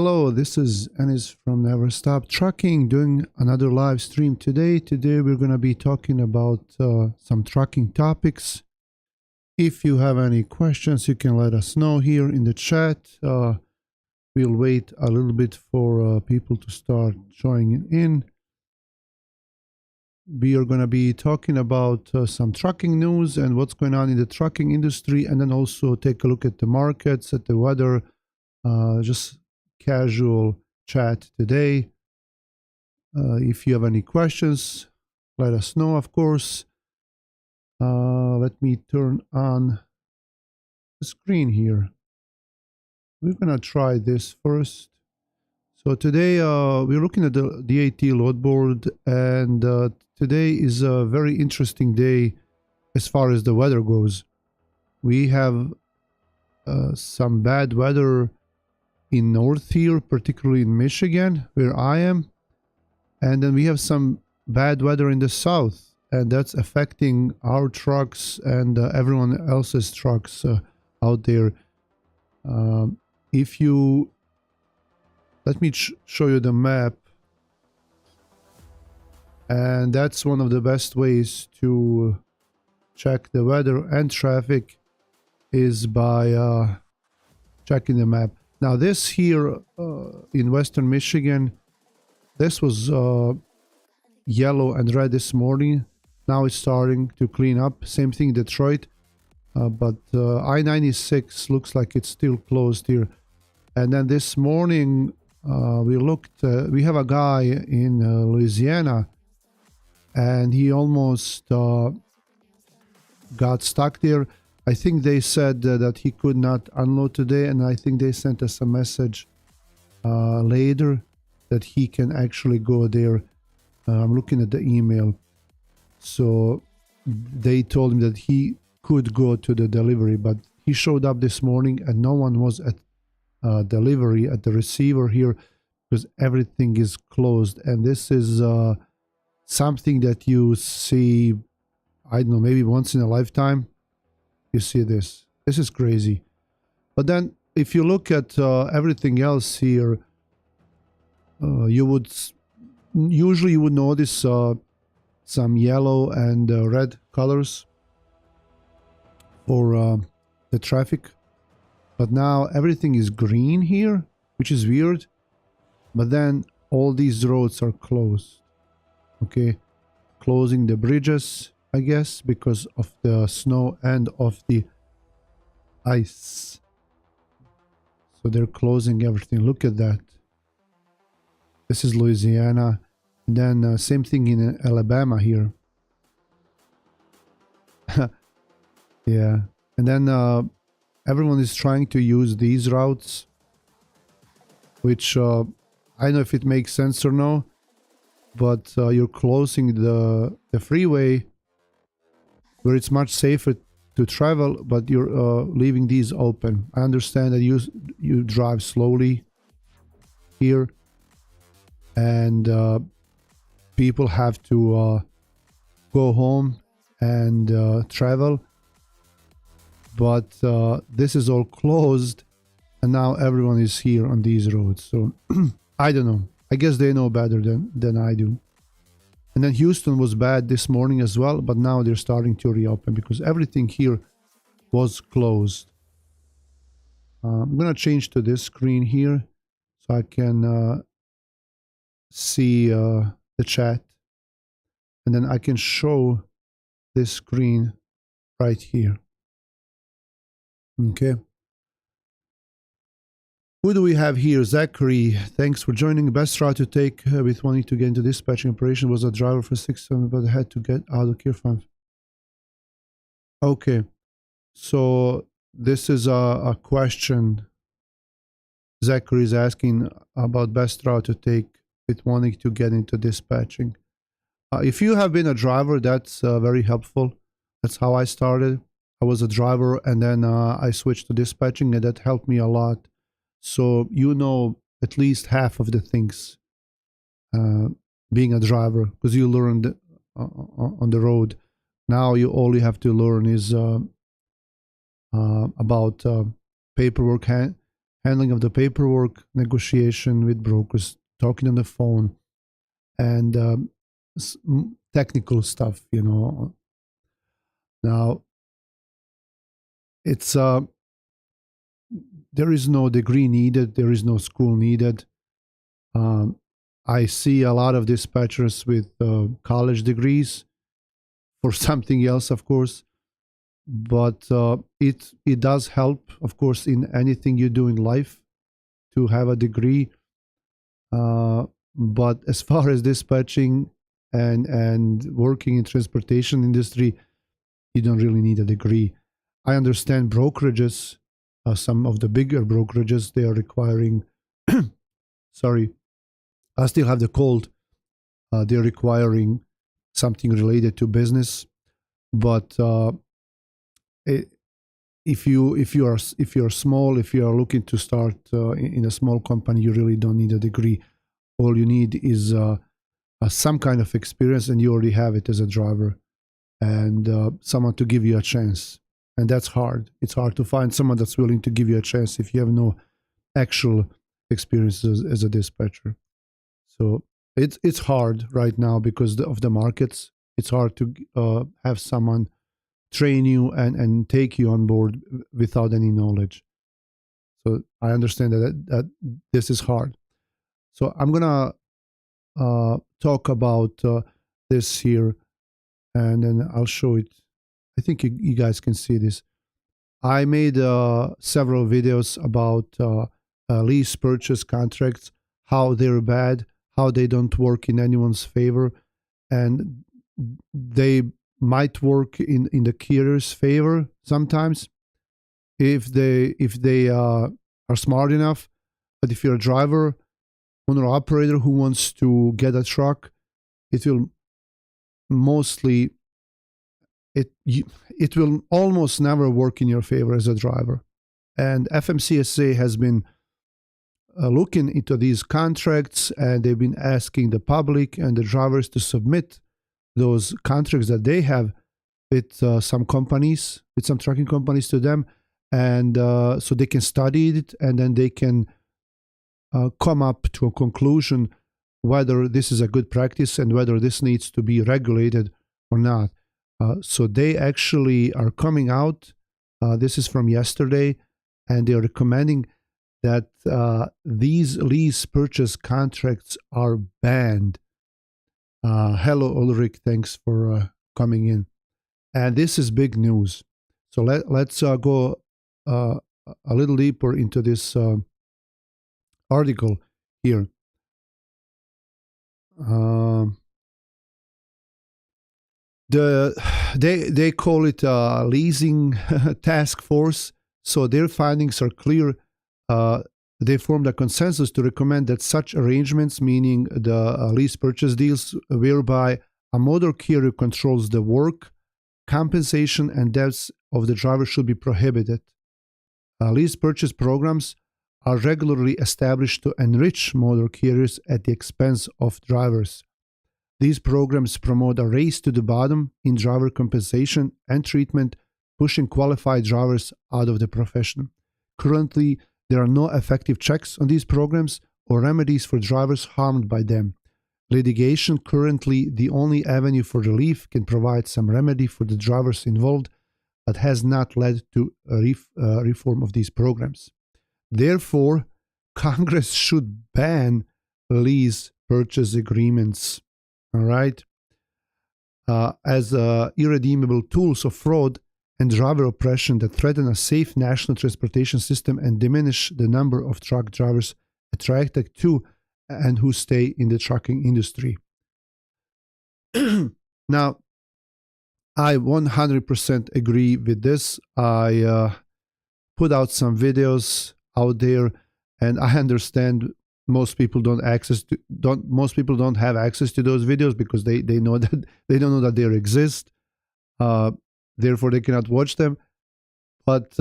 Hello, this is Anis from Never Stop Trucking doing another live stream today. Today we're going to be talking about some trucking topics. If you have any questions, you can let us know here in the chat. We'll wait a little bit for people to start joining in. We are going to be talking about some trucking news and what's going on in the trucking industry, and then also take a look at the markets, at the weather, just casual chat today. If you have any questions, let us know, of course. Let me turn on the screen here. We're gonna try this first. So today we're looking at the DAT load board, and today is a very interesting day as far as the weather goes. We have some bad weather in north here, particularly in Michigan, where I am. And then we have some bad weather in the south, and that's affecting our trucks and everyone else's trucks out there. If you let me show you the map, and that's one of the best ways to check the weather and traffic is by checking the map. Now this here in western Michigan, this was yellow and red this morning. Now it's starting to clean up. Same thing Detroit, but I-96 looks like it's still closed here. And then this morning we looked, we have a guy in Louisiana, and he almost got stuck there. I think they said that he could not unload today, and I think they sent us a message later that he can actually go there. I'm looking at the email. So they told him that he could go to the delivery, but he showed up this morning and no one was at delivery at the receiver here because everything is closed. And this is something that you see, I don't know, maybe once in a lifetime. You see this. This is crazy. But then if you look at everything else here, you would usually you would notice some yellow and red colors for the traffic. But now everything is green here, which is weird. But then all these roads are closed. Okay, closing the bridges, I guess, because of the snow and of the ice. So they're closing everything. Look at that. This is Louisiana. And then same thing in Alabama here. Yeah. And then everyone is trying to use these routes, which I don't know if it makes sense or no, but you're closing the freeway where it's much safer to travel, but you're leaving these open. I understand that you drive slowly here, and people have to go home and travel, but this is all closed, and now everyone is here on these roads. So I don't know. I guess they know better than I do. And then Houston was bad this morning as well, but now they're starting to reopen because everything here was closed. I'm going to change to this screen here so I can see the chat. And then I can show this screen right here. Okay. Who do we have here? Zachary, thanks for joining. The best route to take with wanting to get into dispatching operation was a driver for 6 months, but had to get out of care farm. Okay, so this is a question Zachary is asking about best route to take with wanting to get into dispatching. If you have been a driver, that's very helpful. That's how I started. I was a driver, and then I switched to dispatching, and that helped me a lot. So you know at least half of the things being a driver, because you learned on the road. Now all you have to learn is about paperwork handling of the paperwork, negotiation with brokers, talking on the phone, and technical stuff, Now, it's there is no degree needed, there is no school needed. Um, I see a lot of dispatchers with college degrees for something else, of course, but it does help, of course, in anything you do in life to have a degree. But as far as dispatching and working in transportation industry, you don't really need a degree. I understand brokerages, some of the bigger brokerages, they are requiring, sorry, I still have the cold. They're requiring something related to business, but if you are small, if you are looking to start in a small company, you really don't need a degree. All you need is some kind of experience, and you already have it as a driver, and someone to give you a chance. And that's hard. It's hard to find someone that's willing to give you a chance if you have no actual experience as a dispatcher. So it's hard right now because of the markets. It's hard to have someone train you and take you on board without any knowledge. So I understand that this is hard. So I'm gonna talk about this here, and then I'll show it. I think you guys can see this. I made several videos about lease purchase contracts, how they're bad, how they don't work in anyone's favor, and they might work in the carrier's favor sometimes if they are smart enough. But if you're a driver, owner operator who wants to get a truck, it will mostly it will almost never work in your favor as a driver. And FMCSA has been looking into these contracts, and they've been asking the public and the drivers to submit those contracts that they have with some companies, with some trucking companies to them, and so they can study it, and then they can come up to a conclusion whether this is a good practice and whether this needs to be regulated or not. So they actually are coming out. This is from yesterday, and they are recommending that these lease purchase contracts are banned. Hello, Ulrich. Thanks for coming in. And this is big news. So let's go a little deeper into this article here. They call it a leasing task force. So their findings are clear. They formed a consensus to recommend that such arrangements, meaning the lease purchase deals whereby a motor carrier controls the work, compensation, and debts of the driver, should be prohibited. Lease purchase programs are regularly established to enrich motor carriers at the expense of drivers. These programs promote a race to the bottom in driver compensation and treatment, pushing qualified drivers out of the profession. Currently, there are no effective checks on these programs or remedies for drivers harmed by them. Litigation, currently the only avenue for relief, can provide some remedy for the drivers involved, but has not led to a reform of these programs. Therefore, Congress should ban lease purchase agreements, all right, as irredeemable tools of fraud and driver oppression that threaten a safe national transportation system and diminish the number of truck drivers attracted to and who stay in the trucking industry. Now, I 100% agree with this. I put out some videos out there, and I understand most people don't have access to those videos because they know that they don't know that they exist. Therefore, they cannot watch them. But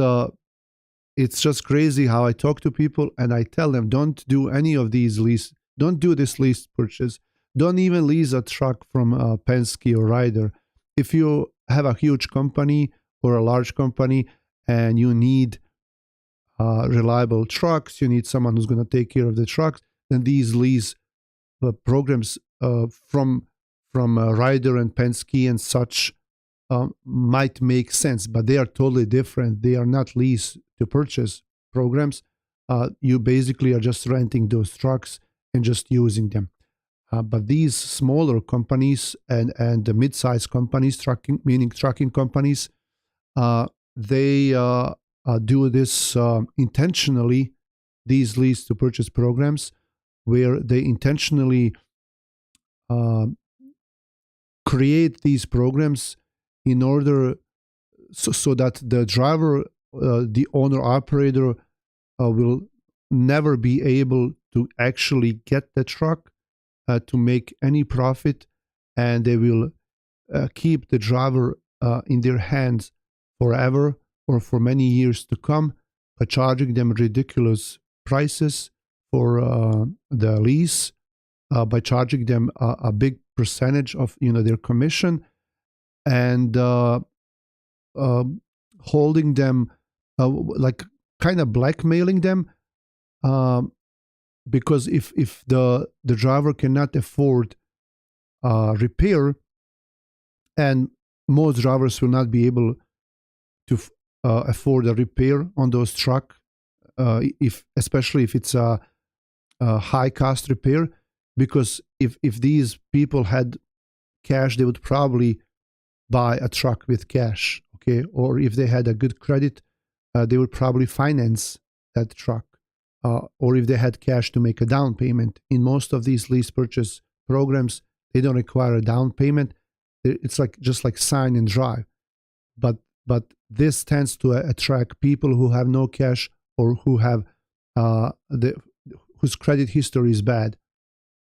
it's just crazy how I talk to people and I tell them, don't do any of these lease. Don't do this lease purchase. Don't even lease a truck from Penske or Ryder. If you have a huge company or a large company and you need reliable trucks. You need someone who's going to take care of the trucks. Then these lease programs from Ryder and Penske and such might make sense, but they are totally different. They are not lease to purchase programs. You basically are just renting those trucks and just using them. But these smaller companies and the mid-sized companies, trucking meaning trucking companies, they do this intentionally. These lease to purchase programs, where they intentionally uh, create these programs in order so that the driver, the owner operator, will never be able to actually get the truck to make any profit, and they will keep the driver in their hands forever or for many years to come by charging them ridiculous prices for the lease, by charging them a big percentage of their commission, and holding them, like kind of blackmailing them, um, because if the driver cannot afford repair, and most drivers will not be able to afford a repair on those truck, if especially if it's a high cost repair, because if these people had cash, they would probably buy a truck with cash, okay? Or if they had a good credit, they would probably finance that truck. Or if they had cash to make a down payment. In most of these lease purchase programs, they don't require a down payment. It's like just like sign and drive. But this tends to attract people who have no cash, or who have whose credit history is bad.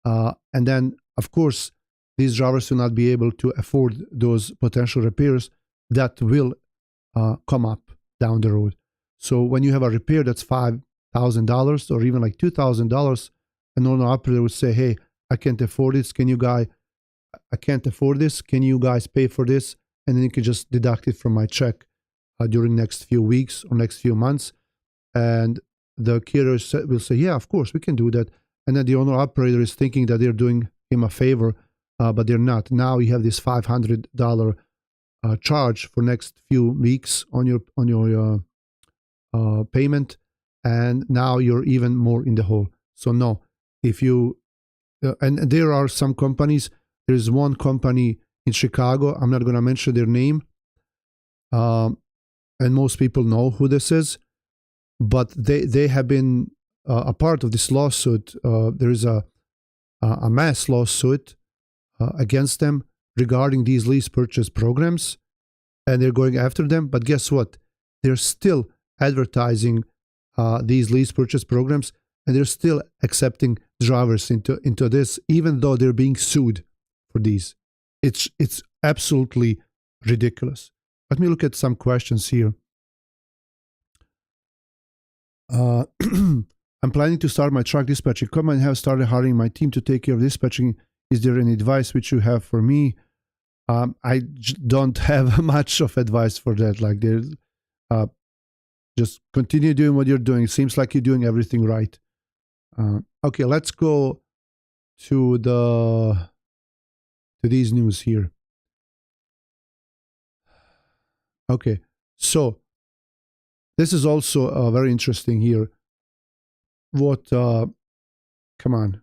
And then, of course, these drivers will not be able to afford those potential repairs that will come up down the road. So when you have a repair that's $5,000 or even like $2,000, an owner operator would say, "Hey, I can't afford this. I can't afford this. Can you guys pay for this?" And then you can just deduct it from my check during next few weeks or next few months. And the carrier will say, "Yeah, of course, we can do that." And then the owner operator is thinking that they're doing him a favor, but they're not. Now you have this $500 charge for next few weeks on your payment, and now you're even more in the hole. So no, if you and there are some companies. There is one company in Chicago. I'm not going to mention their name, and most people know who this is. But they have been a part of this lawsuit. There is a mass lawsuit against them regarding these lease purchase programs, and they're going after them. But guess what? They're still advertising these lease purchase programs, and they're still accepting drivers into this, even though they're being sued for these. It's absolutely ridiculous. Let me look at some questions here. I'm planning to start my truck dispatching. Come and have started hiring my team to take care of dispatching. Is there any advice which you have for me? Don't have much of advice for that. Like, there's just continue doing what you're doing. It seems like you're doing everything right. Okay, let's go to these news here. Okay, so this is also very interesting here. What come on,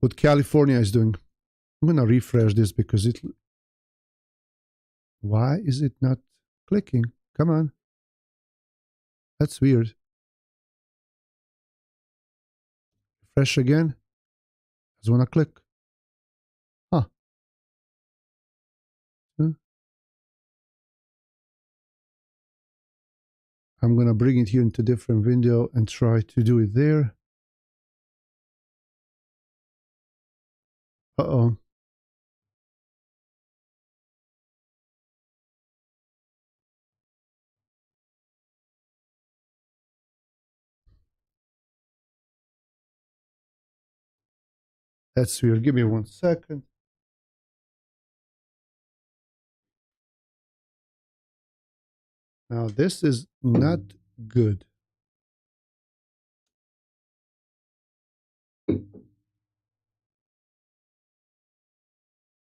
what California is doing. I'm gonna refresh this because why is it not clicking? Come on, that's weird. Refresh again. Doesn't wanna click. Huh. I'm gonna bring it here into different window and try to do it there. Uh-oh. That's weird. Give me 1 second. Now this is not good.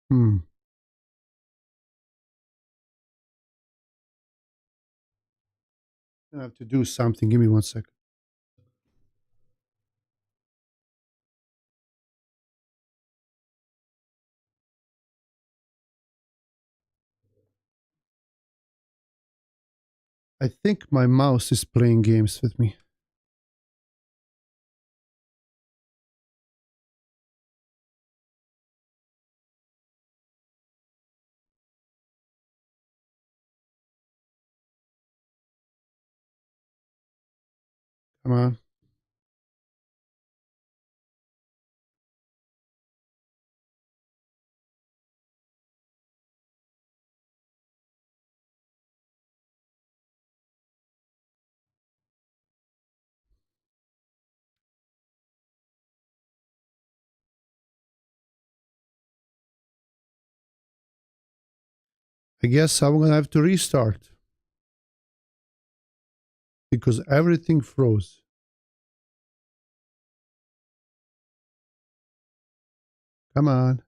Hmm. I have to do something. Give me 1 second. I think my mouse is playing games with me. Come on. I guess I'm gonna have to restart because everything froze. Come on.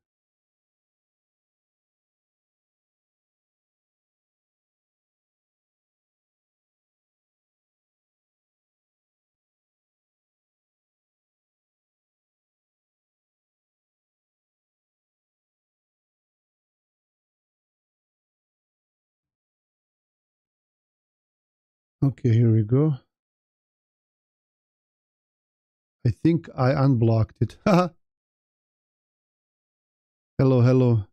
Okay, here we go. I think I unblocked it. Hello, hello.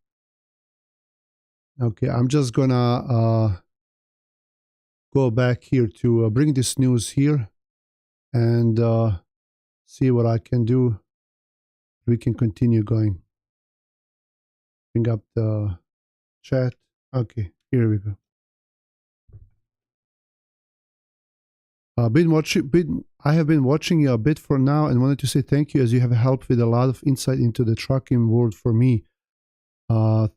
Okay, I'm just gonna go back here to bring this news here and see what I can do. We can continue going. Bring up the chat. Okay, here we go. I have been watching you a bit for now and wanted to say thank you as you have helped with a lot of insight into the trucking world for me.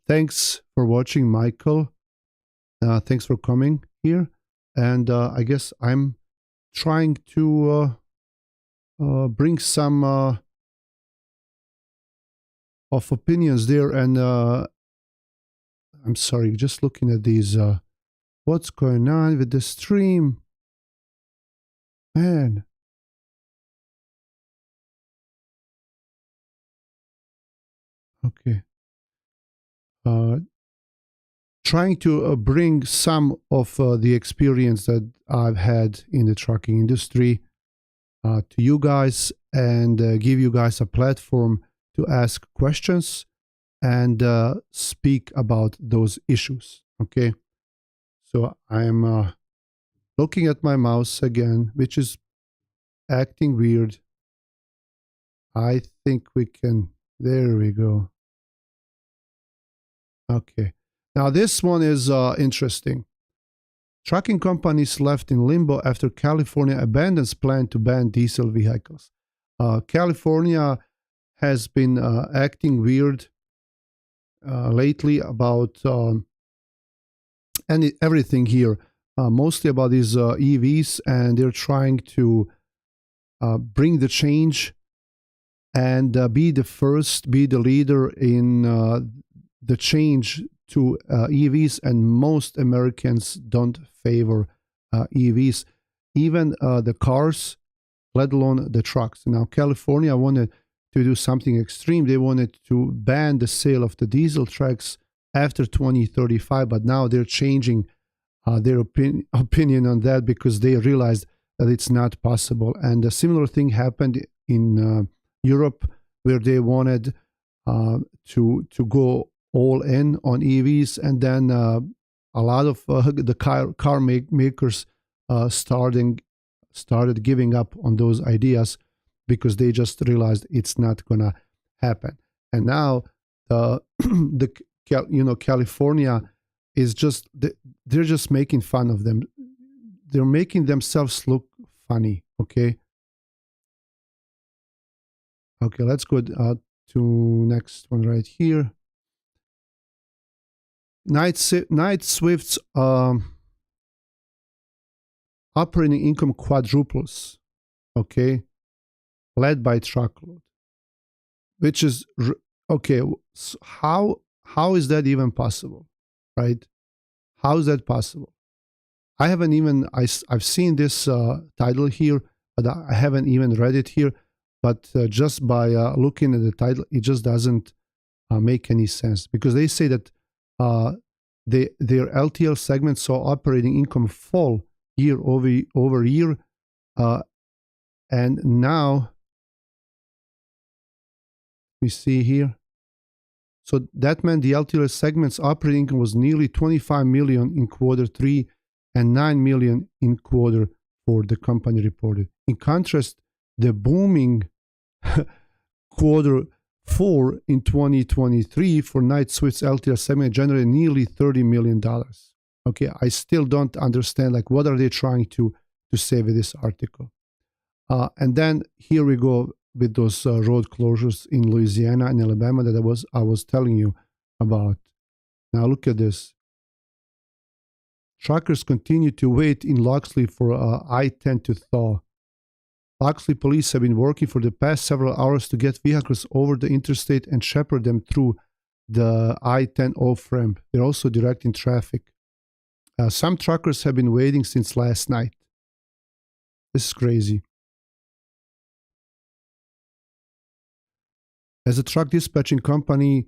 Thanks for watching, Michael. Thanks for coming here. And I guess I'm trying to bring some of opinions there. And I'm sorry, just looking at these. What's going on with the stream? Man. Okay. Trying to bring some of the experience that I've had in the trucking industry to you guys and give you guys a platform to ask questions and speak about those issues. Okay. So I'm looking at my mouse again, which is acting weird. I think we can. There we go. Okay. Now this one is interesting. Trucking companies left in limbo after California abandons plan to ban diesel vehicles. California has been acting weird lately about everything here, mostly about these EVs, and they're trying to bring the change and be the leader in the change to EVs, and most Americans don't favor EVs, even the cars, let alone the trucks. Now, California wanted to do something extreme. They wanted to ban the sale of the diesel trucks after 2035, but now they're changing their opinion on that because they realized that it's not possible. And a similar thing happened in Europe, where they wanted to go all in on EVs, and then a lot of the car makers started giving up on those ideas because they just realized it's not gonna happen. And now the California is just they're just making fun of them. They're making themselves look funny. Okay. Okay, let's go to next one right here. Night Swift's operating income quadruples, okay, led by truckload, which is okay. So how is that even possible, right? How is that possible? I haven't even, I've seen this title here, but I haven't even read it here. But just by looking at the title, it just doesn't make any sense, because they say that their LTL segment saw operating income fall year over year. And now, we see here. So that meant the LTL segment's operating income was nearly 25 million in quarter three and 9 million in quarter four, the company reported. In contrast, the booming quarter four in 2023 for Knight-Swift's LTL segment generated nearly $30 million. Okay, I still don't understand, like, what are they trying to say with this article? And then here we go with those road closures in Louisiana and Alabama that I was telling you about. Now look at this. Truckers continue to wait in Loxley for I-10 to thaw. Loxley police have been working for the past several hours to get vehicles over the interstate and shepherd them through the I-10 off-ramp. They're also directing traffic. Some truckers have been waiting since last night. This is crazy. As a truck dispatching company,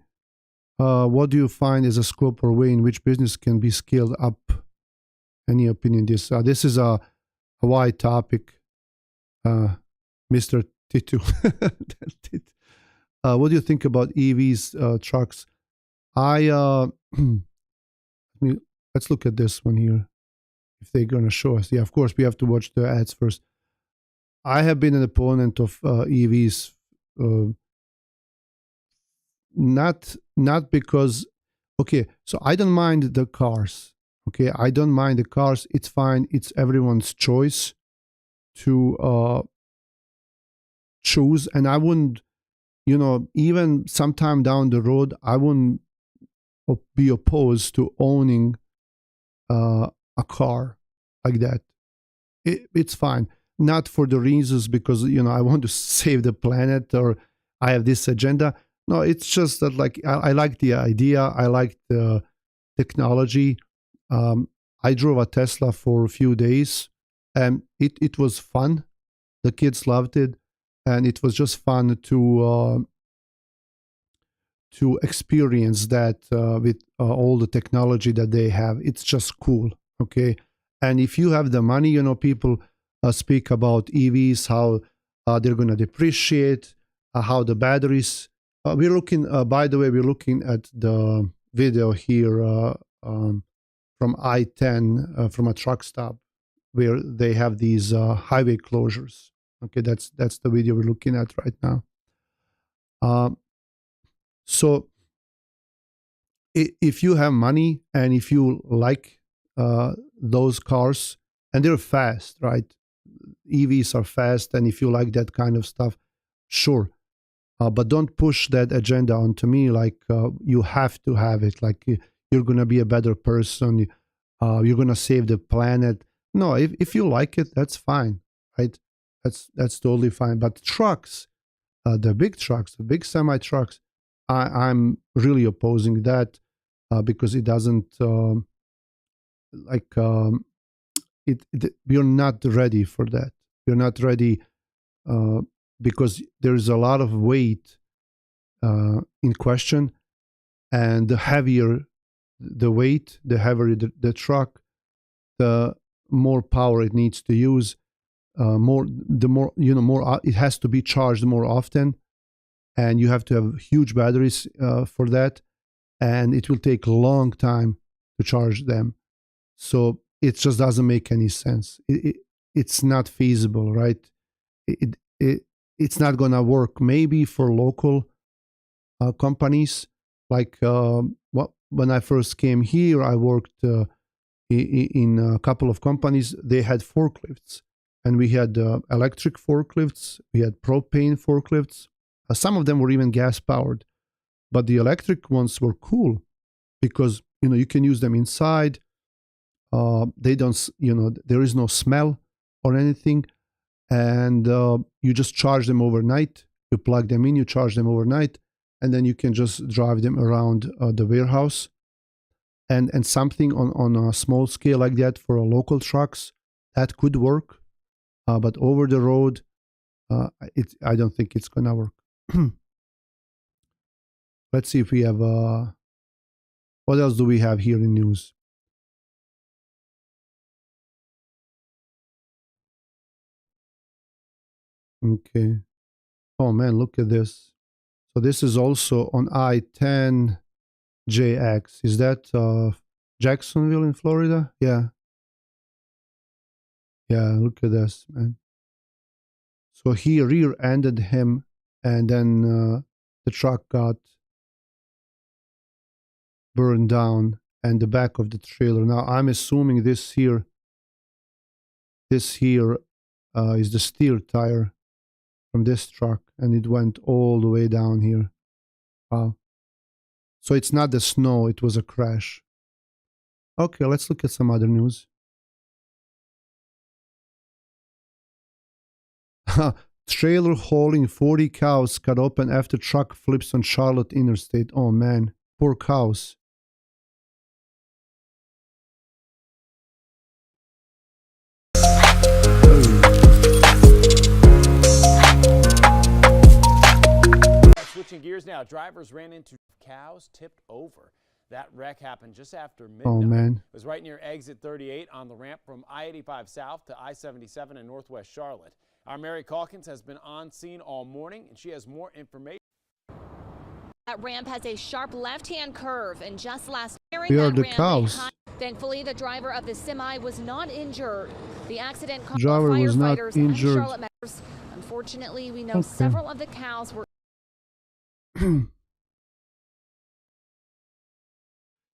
what do you find as a scope or way in which business can be scaled up? Any opinion? This is a wide topic, Mr. Titu. What do you think about EVs, trucks? Let's look at this one here. If they're going to show us. Yeah, of course, we have to watch the ads first. I have been an opponent of EVs. Not because, okay, so I don't mind the cars. Okay, I don't mind the cars. It's fine. It's everyone's choice to choose. And I wouldn't, even sometime down the road, I wouldn't be opposed to owning a car like that. It's fine. Not for the reasons because, I want to save the planet or I have this agenda. No, it's just that, like, I like the idea. I like the technology. I drove a Tesla for a few days and it was fun. The kids loved it. And it was just fun to experience that with all the technology that they have. It's just cool. Okay. And if you have the money, people speak about EVs, how they're going to depreciate, how the batteries. We're looking, by the way, we're looking at the video here from I-10 from a truck stop where they have these highway closures. Okay, that's the video we're looking at right now. So if you have money and if you like those cars, and they're fast, right? EVs are fast, and if you like that kind of stuff, sure. But don't push that agenda onto me like you have to have it, like you're going to be a better person, you're going to save the planet. No, if you like it, that's fine, right? That's totally fine. But trucks, the big trucks, the big semi-trucks, I'm really opposing that because it doesn't, we're not ready for that. We're not ready because there's a lot of weight in question, and the heavier the weight, the heavier the truck, the more power it needs to use. More it has to be charged more often, and you have to have huge batteries for that, and it will take a long time to charge them. So it just doesn't make any sense. It's not feasible, right? It's not gonna work. Maybe for local companies, like when I first came here, I worked in a couple of companies. They had forklifts. And we had electric forklifts, we had propane forklifts. Some of them were even gas powered, but the electric ones were cool because you can use them inside. They don't, there is no smell or anything, and you just charge them overnight. You plug them in, you charge them overnight, and then you can just drive them around the warehouse. And something on a small scale like that for local trucks, that could work. But over the road, I don't think it's gonna work. Let's see if we have what else do we have here in news? Okay. Oh man, look at this. So this is also on I-10JX. Is that Jacksonville in Florida? Yeah. Yeah, look at this, man. So he rear-ended him, and then the truck got burned down, and the back of the trailer. Now I'm assuming this here is the steer tire from this truck, and it went all the way down here. Wow. So it's not the snow, it was a crash. Okay, let's look at some other news. Trailer hauling 40 cows cut open after truck flips on Charlotte interstate. Oh man, poor cows. Switching gears now, drivers ran into cows tipped over. That wreck happened just after midnight. Oh man. It was right near exit 38 on the ramp from I-85 south to I-77 in northwest Charlotte. Our Mary Calkins has been on scene all morning, and she has more information. That ramp has a sharp left-hand curve, and just last year, They are the cows. Thankfully, the driver of the semi was not injured. The accident caused Driver was not firefighters injured. and Charlotte members. Unfortunately, we know several of the cows were.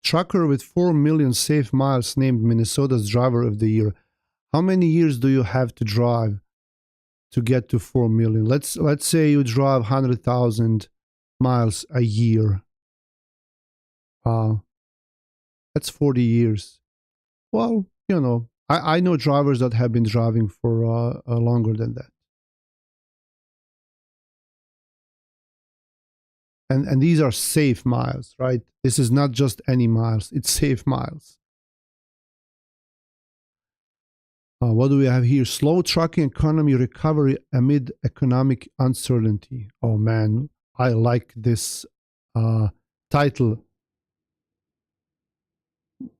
Trucker with 4 million safe miles named Minnesota's driver of the year. How many years do you have to drive to get to 4 million? Let's say you drive 100,000 miles a year. Wow. That's 40 years. Well, you know, I know drivers that have been driving for longer than that. And these are safe miles, right? This is not just any miles, it's safe miles. What do we have here? Slow trucking economy recovery amid economic uncertainty. Oh man, I like this title.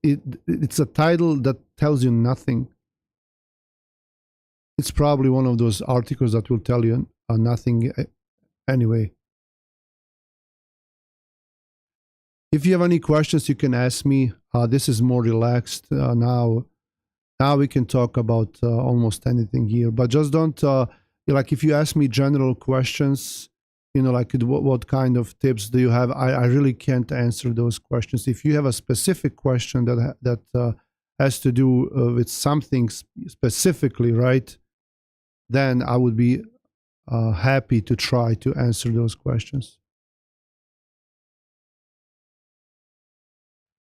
It's a title that tells you nothing. It's probably one of those articles that will tell you nothing anyway. If you have any questions, you can ask me. This is more relaxed now. Now we can talk about almost anything here, but just don't like if you ask me general questions, you know, like what kind of tips do you have? I really can't answer those questions. If you have a specific question that has to do with something specifically, right? Then I would be happy to try to answer those questions.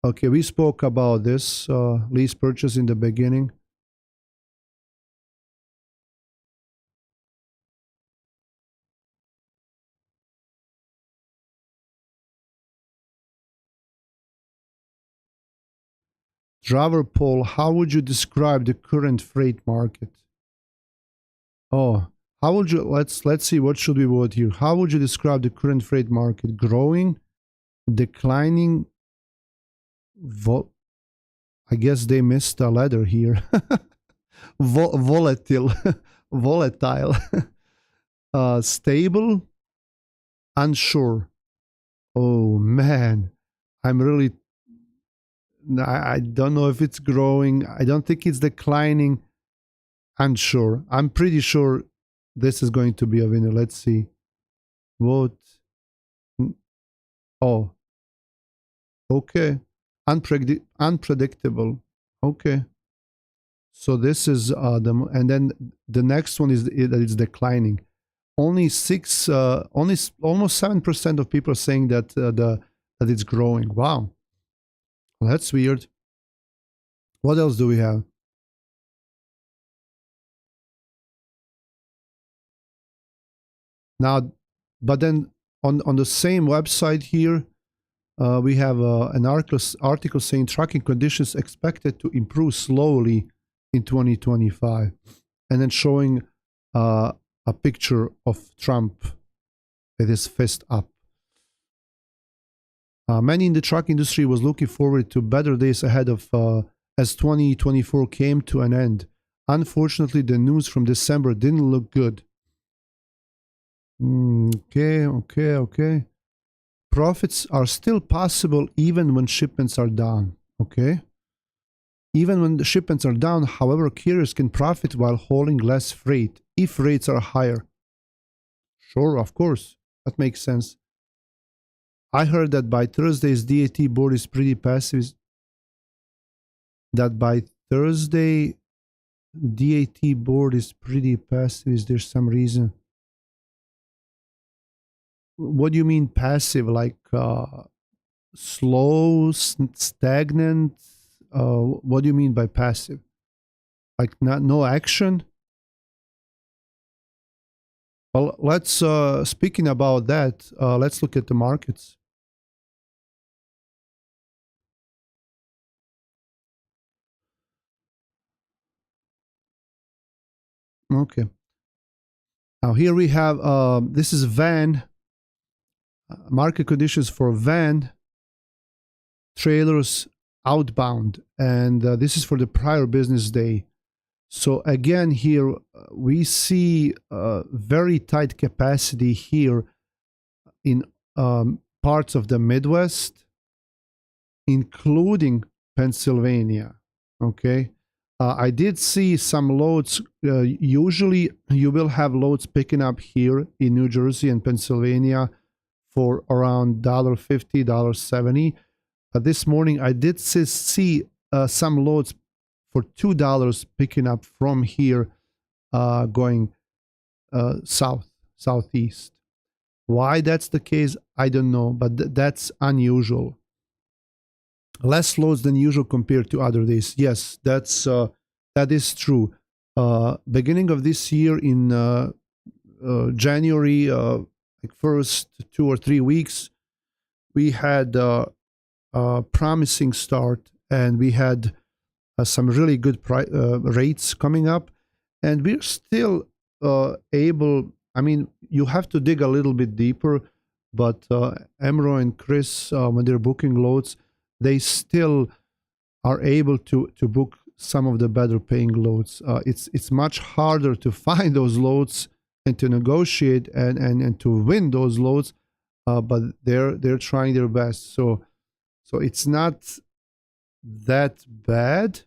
Okay, we spoke about this lease purchase in the beginning. Driver poll, how would you describe the current freight market? Oh, how would you, let's see, what should we vote here? How would you describe the current freight market? Growing, declining, I guess they missed a letter here. Volatile, volatile, stable, unsure. Oh man, I'm really, I don't know if it's growing. I don't think it's declining. Unsure. I'm pretty sure this is going to be a winner. Let's see. Vote. Oh. Okay. Unpredictable. Okay. So this is and then the next one is that it's declining. Only almost 7% of people are saying that that it's growing. Wow. Well, that's weird. What else do we have? Now, but then on the same website here, we have an article saying trucking conditions expected to improve slowly in 2025, and then showing a picture of Trump with his fist up. Many in the truck industry was looking forward to better days ahead of as 2024 came to an end. Unfortunately, the news from December didn't look good. Okay. Profits are still possible even when shipments are down. Okay. Even when the shipments are down, however, carriers can profit while hauling less freight if rates are higher. Sure, of course. That makes sense. I heard that by Thursday's DAT board is pretty passive. That by Thursday, DAT board is pretty passive. Is there some reason? What do you mean passive? Like slow, stagnant? What do you mean by passive? Like no action? Well, let's speaking about that. Let's look at the markets. Okay. Now here we have this is van market conditions for van trailers outbound, and this is for the prior business day. So again, here we see very tight capacity here in parts of the Midwest, including Pennsylvania. Okay. I did see some loads. Usually you will have loads picking up here in New Jersey and Pennsylvania for around $1.50, $1.70. This morning I did see some loads for $2 picking up from here going southeast. Why that's the case, I don't know, but that's unusual. Less loads than usual compared to other days. Yes, that is true. Beginning of this year in January, like first 2 or 3 weeks, we had a promising start, and we had some really good rates coming up, and we're still able. I mean, you have to dig a little bit deeper, but Emro and Chris, when they're booking loads, they still are able to book some of the better paying loads. It's much harder to find those loads and to negotiate and to win those loads, but they're trying their best. So it's not that bad,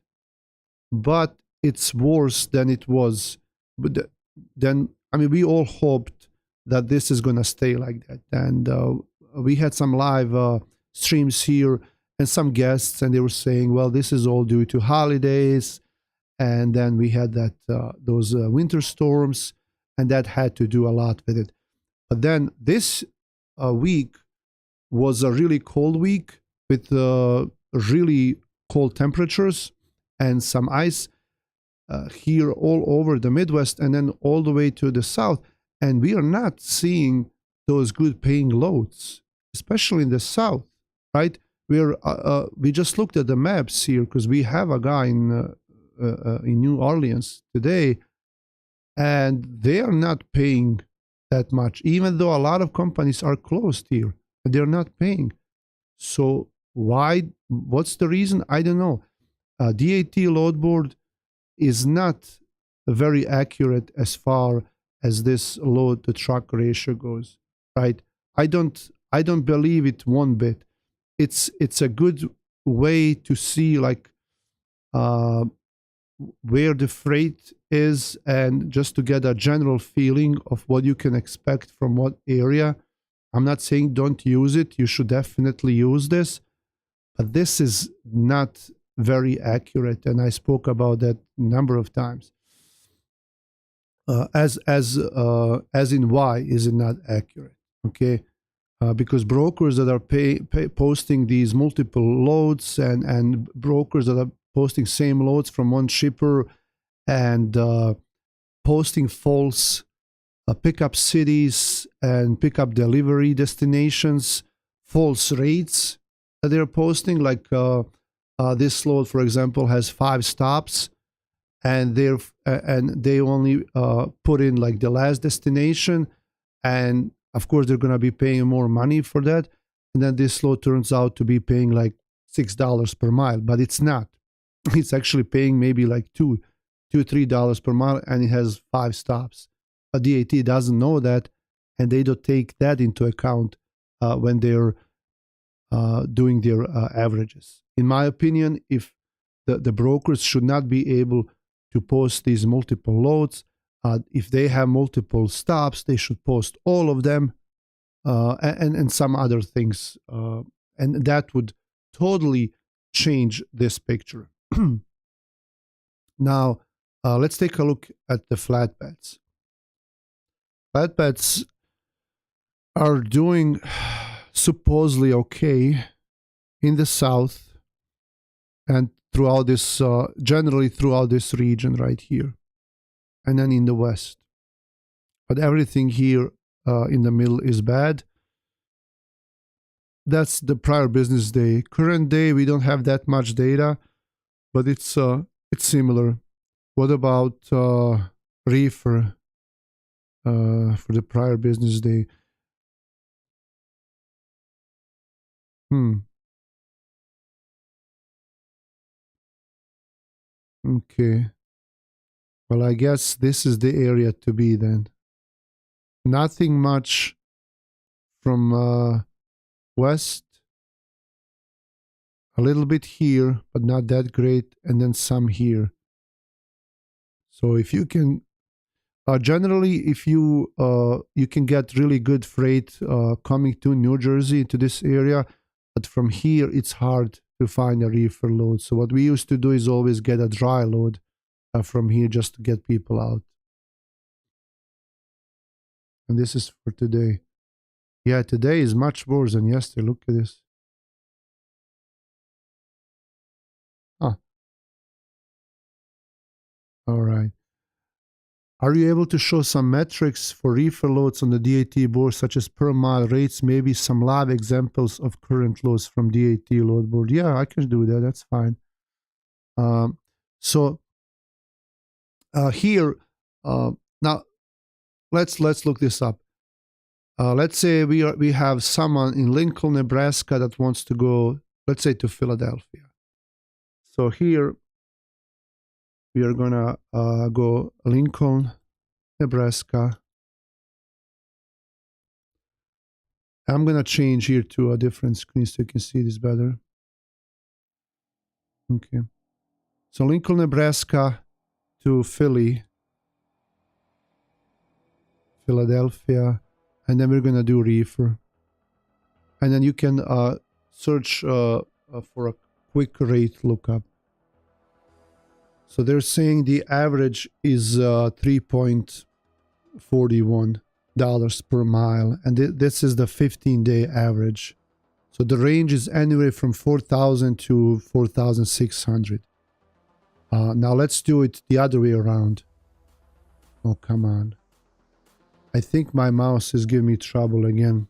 but it's worse than it was. But then, I mean, we all hoped that this is gonna stay like that, and we had some live streams here and some guests, and they were saying, well, this is all due to holidays, and then we had that those winter storms, and that had to do a lot with it. But then this week was a really cold week with really cold temperatures and some ice here all over the Midwest and then all the way to the south, and we are not seeing those good paying loads, especially in the south, right? We just looked at the maps here because we have a guy in New Orleans today, and they are not paying that much, even though a lot of companies are closed here. They're not paying. So why? What's the reason? I don't know. DAT load board is not very accurate as far as this load to truck ratio goes, right? I don't believe it one bit. It's a good way to see like where the freight is, and just to get a general feeling of what you can expect from what area. I'm not saying don't use it. You should definitely use this, but this is not very accurate, and I spoke about that a number of times. As in, why is it not accurate? Okay. Because brokers that are posting these multiple loads and brokers that are posting same loads from one shipper and posting false pick up cities and pick up delivery destinations, false rates that they're posting. Like this load, for example, has 5 stops, and they only put in like the last destination, and of course they're gonna be paying more money for that. And then this load turns out to be paying like $6 per mile, but it's not. It's actually paying maybe like $3 per mile, and it has 5 stops. But DAT doesn't know that, and they don't take that into account when they're doing their averages. In my opinion, if the brokers should not be able to post these multiple loads. If they have multiple stops, they should post all of them and some other things. And that would totally change this picture. Now, let's take a look at the flatbeds. Flatbeds are doing supposedly okay in the south and throughout this, generally throughout this region right here, and then in the west. But everything here in the middle is bad. That's the prior business day. Current day, we don't have that much data, but it's similar. What about reefer for the prior business day? Okay. Well, I guess this is the area to be then. Nothing much from west. A little bit here, but not that great, and then some here. So if you can, generally, if you can get really good freight coming to New Jersey, to this area, but from here it's hard to find a reefer load. So what we used to do is always get a dry load from here just to get people out. And this is for today. Yeah, today is much worse than yesterday. Look at this. Ah. All right. Are you able to show some metrics for reefer loads on the DAT board, such as per mile rates, maybe some live examples of current loads from DAT load board? Yeah, I can do that. That's fine. So here, now let's look this up. Let's say we have someone in Lincoln, Nebraska that wants to go, let's say, to Philadelphia. So here we are gonna go Lincoln, Nebraska. I'm gonna change here to a different screen so you can see this better. Okay. So Lincoln, Nebraska to Philly, Philadelphia, and then we're gonna do reefer. And then you can search for a quick rate lookup. So they're saying the average is $3.41 per mile, and this is the 15-day average. So the range is anywhere from 4,000 to 4,600. Now let's do it the other way around. Oh, come on. I think my mouse is giving me trouble again.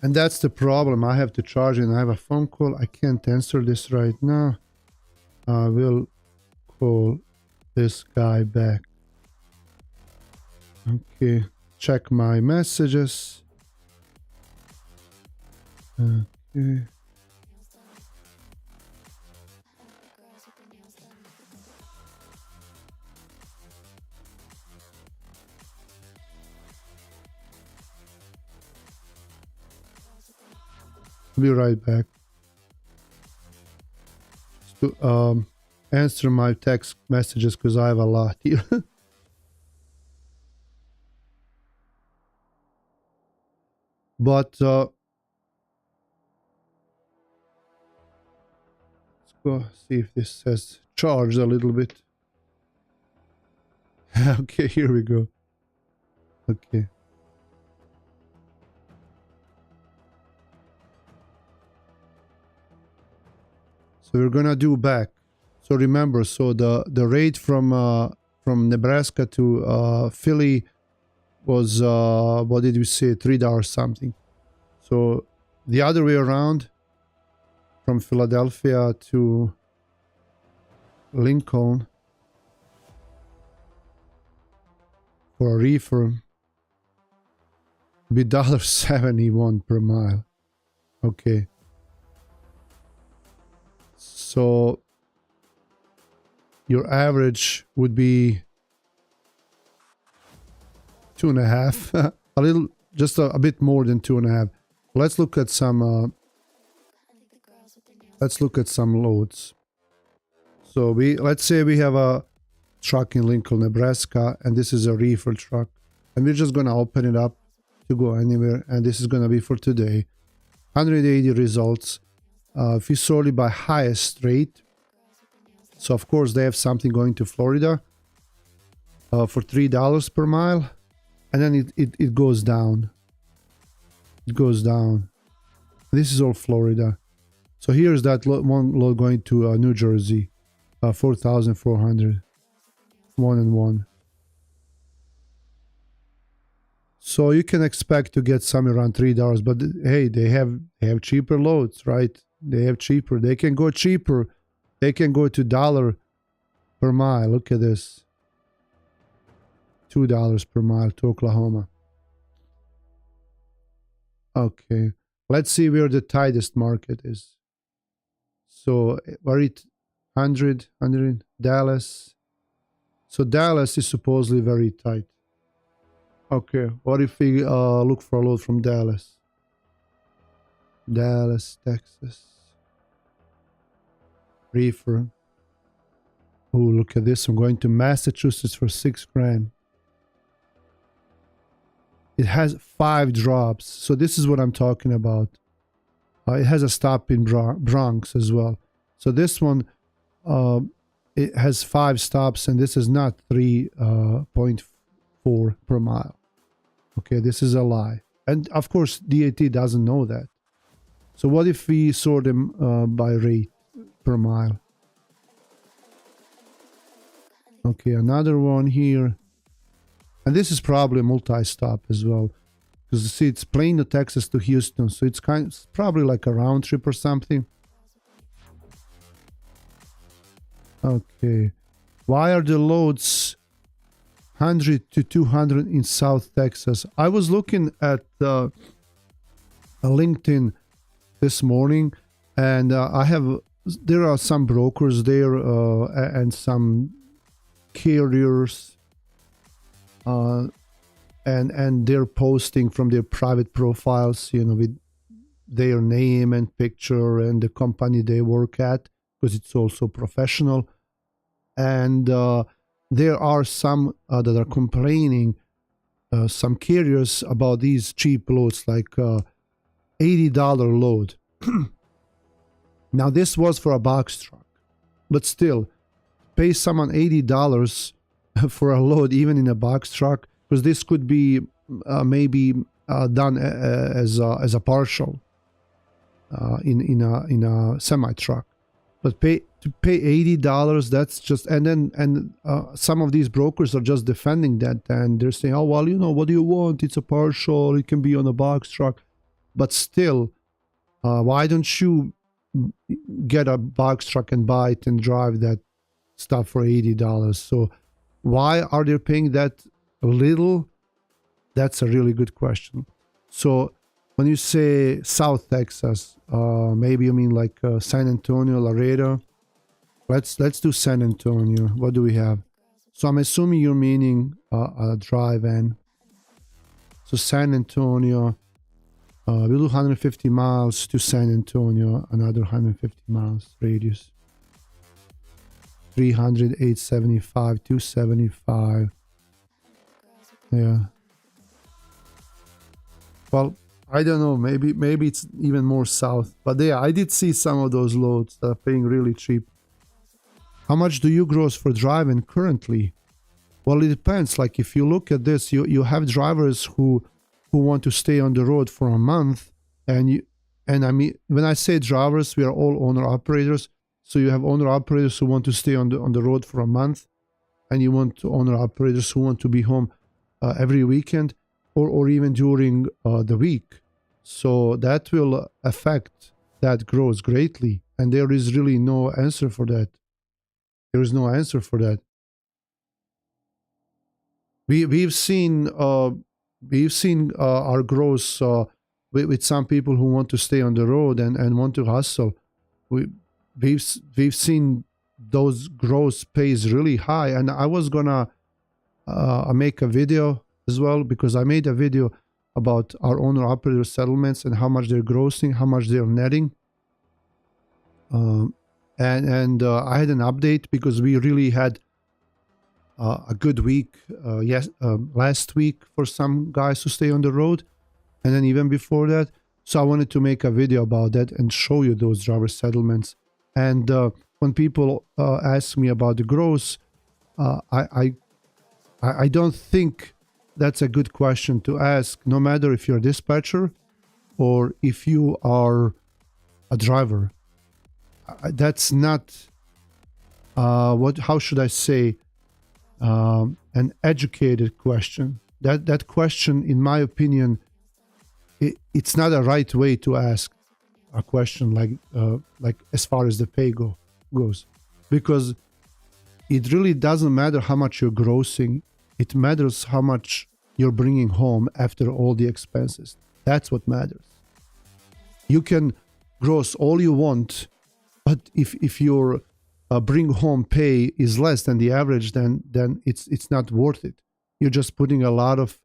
And that's the problem. I have to charge it and I have a phone call. I can't answer this right now. I will call this guy back. Okay. Check my messages. Okay. Be right back. To answer my text messages because I have a lot here. But let's go see if this says charged a little bit. Okay, here we go. Okay. So we're gonna do back. So remember, so the rate from Nebraska to Philly was what did we say, $3 something. So the other way around, from Philadelphia to Lincoln for a reefer be $1.71 per mile. Okay. So your average would be 2.5, a little, just a bit more than 2.5. Let's look at some. Let's look at some loads. So let's say we have a truck in Lincoln, Nebraska, and this is a reefer truck, and we're just gonna open it up to go anywhere, and this is gonna be for today. 180 results. If you sort it by highest rate, so of course they have something going to Florida for $3 per mile, and then it goes down. It goes down. This is all Florida. So here's that one load going to New Jersey, 4,400, 1 and 1. So you can expect to get somewhere around $3, but hey, they have cheaper loads, right? They have cheaper. They can go cheaper. They can go to $1 per mile. Look at this. $2 per mile to Oklahoma. Okay, let's see where the tightest market is. So where it 100 Dallas. So Dallas is supposedly very tight. Okay, what if we look for a load from Dallas? Dallas, Texas. Reefer. Oh, look at this. I'm going to Massachusetts for $6,000. It has 5 drops. So this is what I'm talking about. It has a stop in Bronx as well. So this one, it has 5 stops, and this is not 3.4 per mile. Okay, this is a lie. And of course, DAT doesn't know that. So what if we sort them by rate per mile? Okay, another one here. And this is probably a multi-stop as well. Because you see, it's Plano, Texas to Houston. So it's probably like a round trip or something. Okay. Why are the loads 100 to 200 in South Texas? I was looking at LinkedIn this morning, and there are some brokers there and some carriers, and they're posting from their private profiles, with their name and picture and the company they work at, because it's also professional. And there are some that are complaining, some carriers, about these cheap loads, like $80 load. Now this was for a box truck, but still, pay someone $80 for a load, even in a box truck, because this could be maybe done as a partial in a semi truck. But to pay $80, that's just, and some of these brokers are just defending that, and they're saying, oh well, what do you want? It's a partial. It can be on a box truck, but still, why don't you get a box truck and buy it and drive that stuff for $80? So why are they paying that little? That's a really good question. So when you say South Texas, maybe you mean like San Antonio, Laredo. Let's do San Antonio. What do we have? So I'm assuming you're meaning a drive-in. So San Antonio, we'll do 150 miles to San Antonio, another 150 miles radius. 300, 875, 275. Yeah. Well, I don't know. Maybe it's even more south. But yeah, I did see some of those loads that are paying really cheap. How much do you gross for driving currently? Well, it depends. Like if you look at this, you have drivers who want to stay on the road for a month, and I mean, when I say drivers, we are all owner operators. So you have owner-operators who want to stay on the road for a month, and you want owner-operators who want to be home every weekend or even during the week. So that will affect that growth greatly, and there is really no answer for that. There is no answer for that. We've seen our growth with some people who want to stay on the road and want to hustle. We've seen those growth pays really high, and I was gonna make a video as well, because I made a video about our owner-operator settlements and how much they're grossing, how much they're netting. I had an update because we really had a good week last week for some guys to stay on the road, and then even before that. So I wanted to make a video about that and show you those driver settlements. And when people ask me about the growth, I don't think that's a good question to ask, no matter if you're a dispatcher or if you are a driver. That's not how should I say, an educated question. That question, in my opinion, it's not a right way to ask a question like as far as the pay goes, because it really doesn't matter how much you're grossing. It matters how much you're bringing home after all the expenses. That's what matters. You can gross all you want, but if your bring home pay is less than the average, then it's not worth it. You're just putting a lot of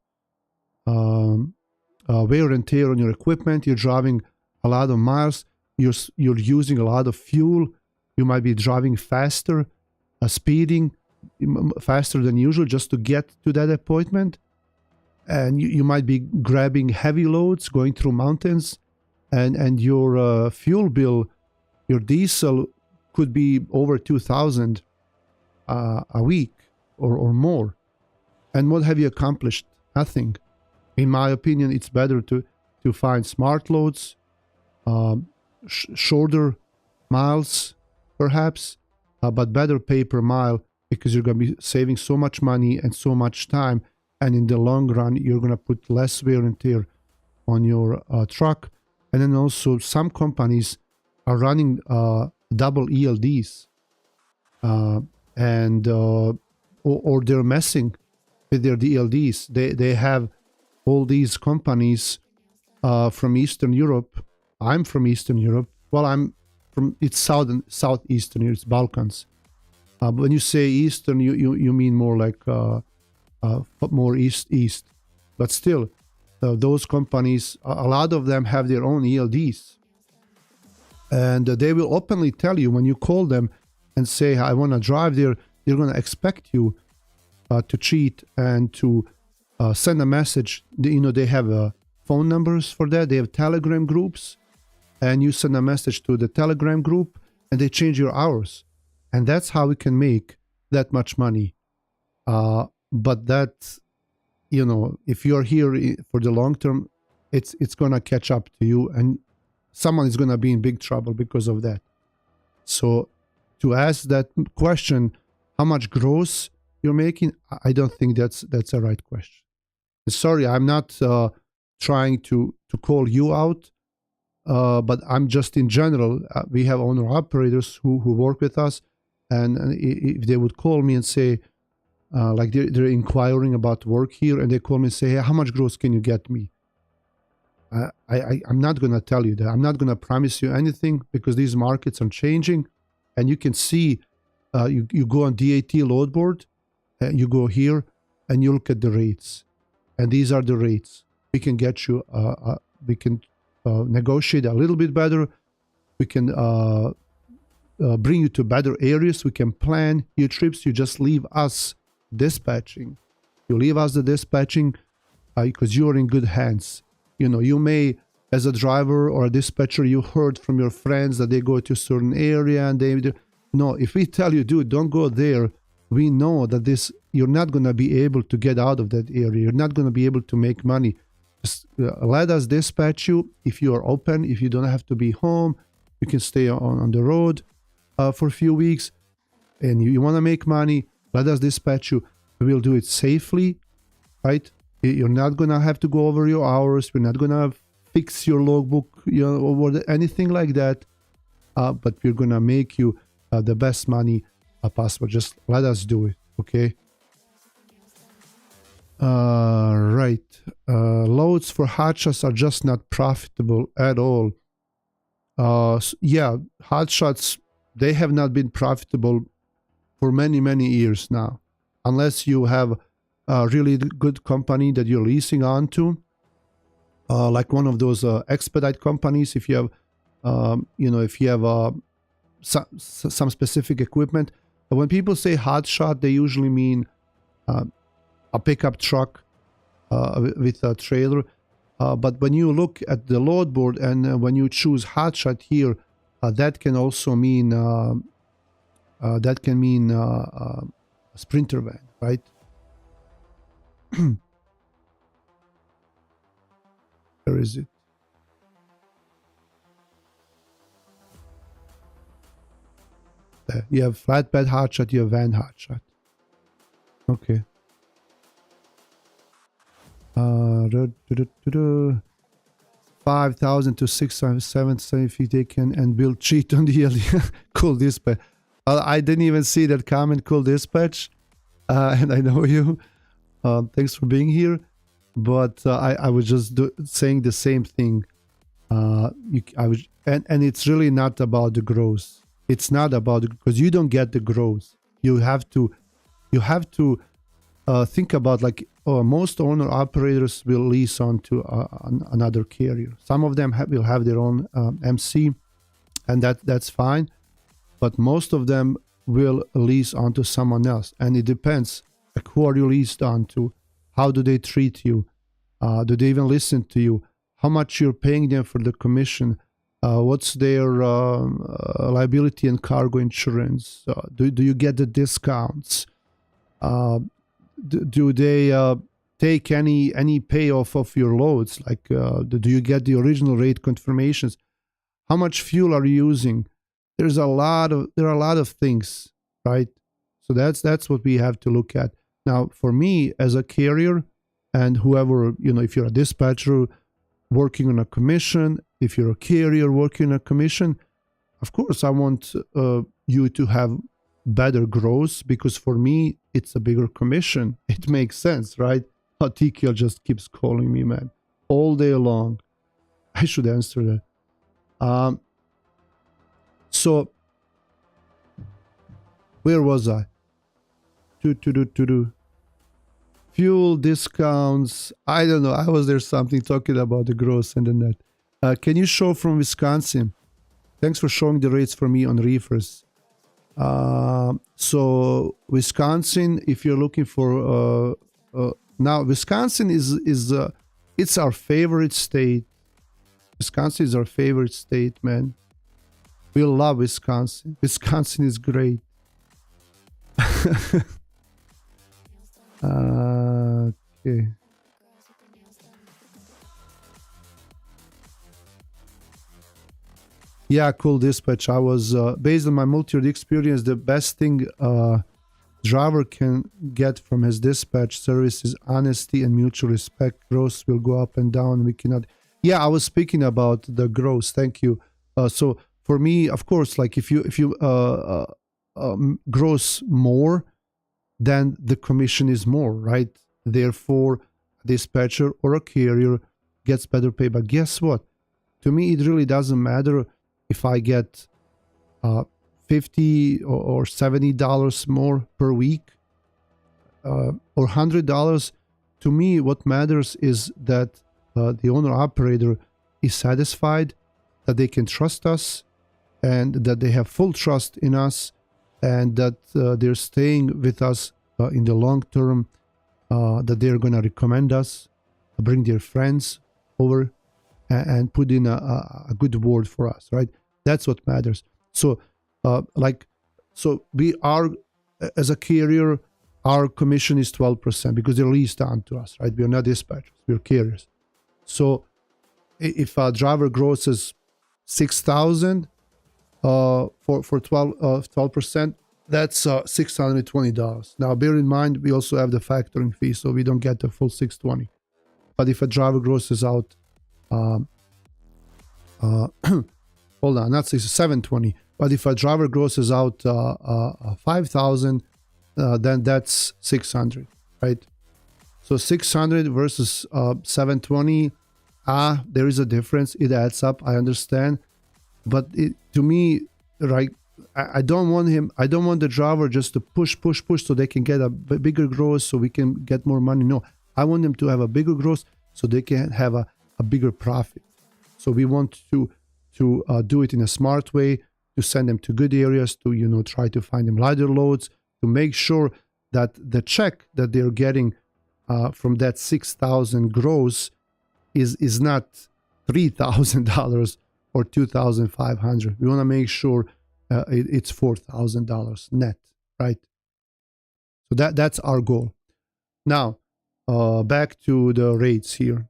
wear and tear on your equipment. You're driving a lot of miles. You're using a lot of fuel. You might be driving faster, speeding faster than usual just to get to that appointment. And you might be grabbing heavy loads, going through mountains, and your fuel bill, your diesel could be over $2,000 a week or more. And what have you accomplished? Nothing. In my opinion, it's better to find smart loads, shorter miles perhaps, but better pay per mile, because you're going to be saving so much money and so much time. And in the long run, you're going to put less wear and tear on your truck. And then also some companies are running double ELDs, or they're messing with their DLDs. They have all these companies from Eastern Europe. I'm from Eastern Europe. Well, it's southeastern Europe, it's Balkans. But when you say Eastern, you mean more like more east. But still, those companies, a lot of them have their own ELDs. And they will openly tell you when you call them and say, I want to drive there, they're going to expect you to cheat and to send a message. They have phone numbers for that. They have Telegram groups, and you send a message to the Telegram group and they change your hours. And that's how we can make that much money. But that, if you're here for the long term, it's going to catch up to you, and someone is going to be in big trouble because of that. So to ask that question, how much gross you're making, I don't think that's a right question. Sorry, I'm not trying to call you out, but I'm just in general, we have owner-operators who work with us, and if they would call me and say, like they're inquiring about work here, and they call me and say, hey, how much gross can you get me? I'm not going to tell you that. I'm not going to promise you anything, because these markets are changing. And you can see, you go on DAT load board, and you go here, and you look at the rates. And these are the rates. We can get you, we can negotiate a little bit better. We can bring you to better areas. We can plan your trips. You just leave us dispatching. You leave us the dispatching because you're in good hands. You may, as a driver or a dispatcher, you heard from your friends that they go to a certain area, and no, if we tell you, dude, don't go there, we know that you're not going to be able to get out of that area. You're not going to be able to make money. Just let us dispatch you. If you are open, if you don't have to be home, you can stay on the road. for a few weeks and you want to make money, let us dispatch you. We'll do it safely, right? You're not going to have to go over your hours. We're not going to fix your logbook, or anything like that. But we're going to make you the best money possible. Just let us do it, okay? Right. Loads for hotshots are just not profitable at all. Yeah, hotshots, they have not been profitable for many, many years now. Unless you have a really good company that you're leasing onto, like one of those expedite companies. If you have, if you have some specific equipment. But when people say hotshot, they usually mean a pickup truck with a trailer. But when you look at the load board and when you choose hotshot here, that can also mean a sprinter van, right? Where is it? There. You have flatbed hotshot, you have van hotshot. Okay. 5,000 to 6,770 feet they can and build cheat on the LE. Cool dispatch. I didn't even see that comment, cool dispatch. And I know you. Thanks for being here. But I was just saying the same thing. And it's really not about the growth. It's not about because you don't get the growth. You have to think about like most owner operators will lease onto another carrier. Some of them will have their own MC, and that's fine. But most of them will lease onto someone else, and it depends. Like who are you leased onto? How do they treat you? Do they even listen to you? How much you're paying them for the commission? What's their liability and cargo insurance? Do you get the discounts? Do they take any payoff of your loads? Like, do you get the original rate confirmations? How much fuel are you using? There are a lot of things, right? So that's what we have to look at. Now, for me as a carrier, and whoever, if you're a dispatcher working on a commission, if you're a carrier working on a commission, of course I want you to have better growth, because for me it's a bigger commission. It makes sense, right? TKL just keeps calling me, man, all day long. I should answer that. So where was I? Fuel discounts. I don't know. I was there something talking about the growth and the net. Can you show from Wisconsin? Thanks for showing the rates for me on reefers. So Wisconsin, if you're looking for now, Wisconsin is it's our favorite state. Wisconsin is our favorite state, man. We love Wisconsin. Wisconsin is great. Okay. Yeah, cool dispatch. I was based on my multi-year experience, the best thing driver can get from his dispatch service is honesty and mutual respect. Growth will go up and down. We cannot. Yeah, I was speaking about the growth. Thank you. So for me, of course, like if you gross more, then the commission is more, right? Therefore, a dispatcher or a carrier gets better pay. But guess what? To me, it really doesn't matter if I get $50 or $70 more per week or $100. To me, what matters is that the owner-operator is satisfied, that they can trust us, and that they have full trust in us, and that they're staying with us in the long term, that they're going to recommend us, bring their friends over, and put in a good word for us, right? That's what matters. So, we are, as a carrier, our commission is 12% because they're leased on to us, right? We are not dispatchers, we're carriers. So, if a driver grosses 6,000, for 12%, that's $620. Now, bear in mind, we also have the factoring fee, so we don't get the full 620. But if a driver grosses out, hold on, not 720. But if a driver grosses out 5,000, then that's 600, right? So 600 versus 720. There is a difference. It adds up. I understand, but to me, right? I don't want him. I don't want the driver just to push, so they can get a bigger gross, so we can get more money. No, I want them to have a bigger gross, so they can have a bigger profit. So we want to do it in a smart way, to send them to good areas, to try to find them lighter loads, to make sure that the check that they're getting from that 6,000 gross is not $3,000 or $2,500. We want to make sure it's $4,000 net, right? So that's our goal. Now, back to the rates here.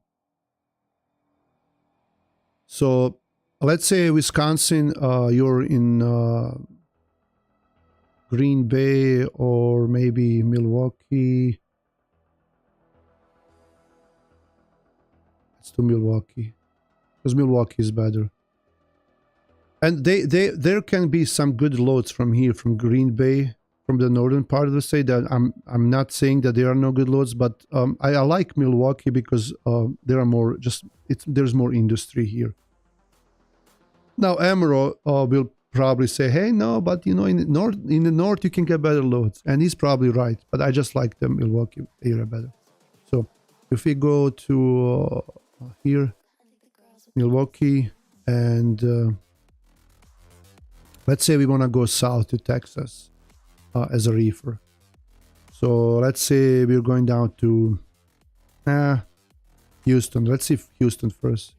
So let's say Wisconsin, you're in Green Bay or maybe Milwaukee. Let's do Milwaukee, because Milwaukee is better. And there can be some good loads from here, from Green Bay, from the northern part of the state. That I'm not saying that there are no good loads, but I like Milwaukee because there are more. There's more industry here. Now Amaro will probably say, "Hey, no, but in the north you can get better loads," and he's probably right. But I just like the Milwaukee area better. So if we go to here, Milwaukee, and let's say we want to go south to Texas as a reefer. So let's say we're going down to Houston. Let's see Houston first.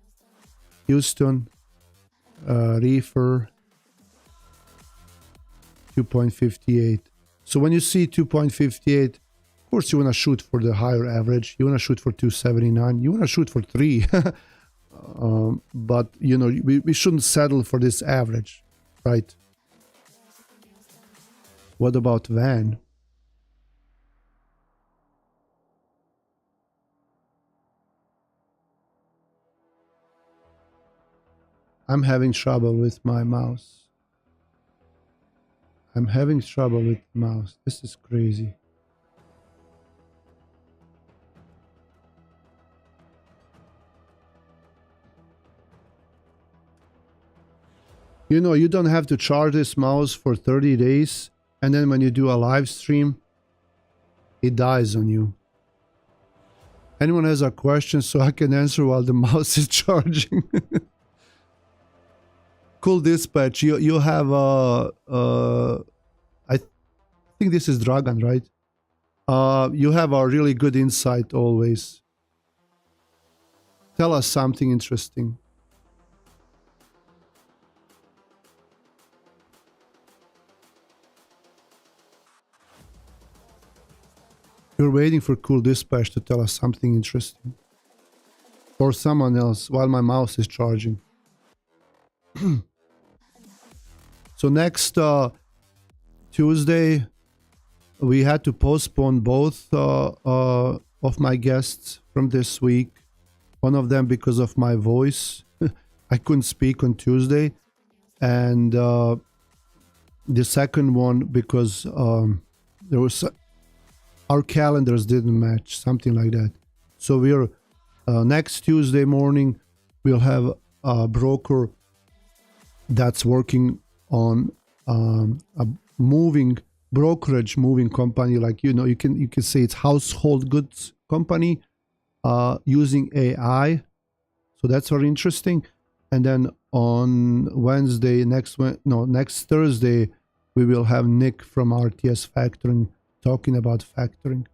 Houston, reefer, 2.58. So when you see 2.58, of course you want to shoot for the higher average. You want to shoot for 279. You want to shoot for 3. But we shouldn't settle for this average. Right. What about van? I'm having trouble with my mouse. This is crazy. You don't have to charge this mouse for 30 days, and then when you do a live stream, it dies on you. Anyone has a question so I can answer while the mouse is charging? Cool dispatch. You have I think this is Dragan, right? You have a really good insight always. Tell us something interesting. You're waiting for Cool Dispatch to tell us something interesting. Or someone else while my mouse is charging. So next Tuesday, we had to postpone both of my guests from this week. One of them because of my voice. I couldn't speak on Tuesday. And the second one because there was... our calendars didn't match, something like that. So we're next Tuesday morning, we'll have a broker that's working on a brokerage moving company, like you can say it's household goods company using AI. So that's very interesting. And then on Wednesday, next Thursday, we will have Nick from RTS Factoring talking about factoring.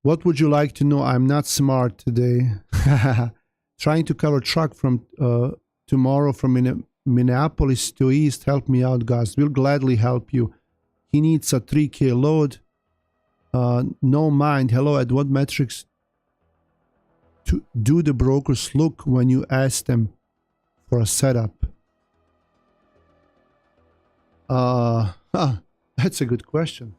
What would you like to know? I'm not smart today. Trying to cover truck from tomorrow from Minneapolis to East. Help me out, guys. We'll gladly help you. He needs a 3K load. No mind. Hello, at what metrics do the brokers look when you ask them for a setup? That's a good question.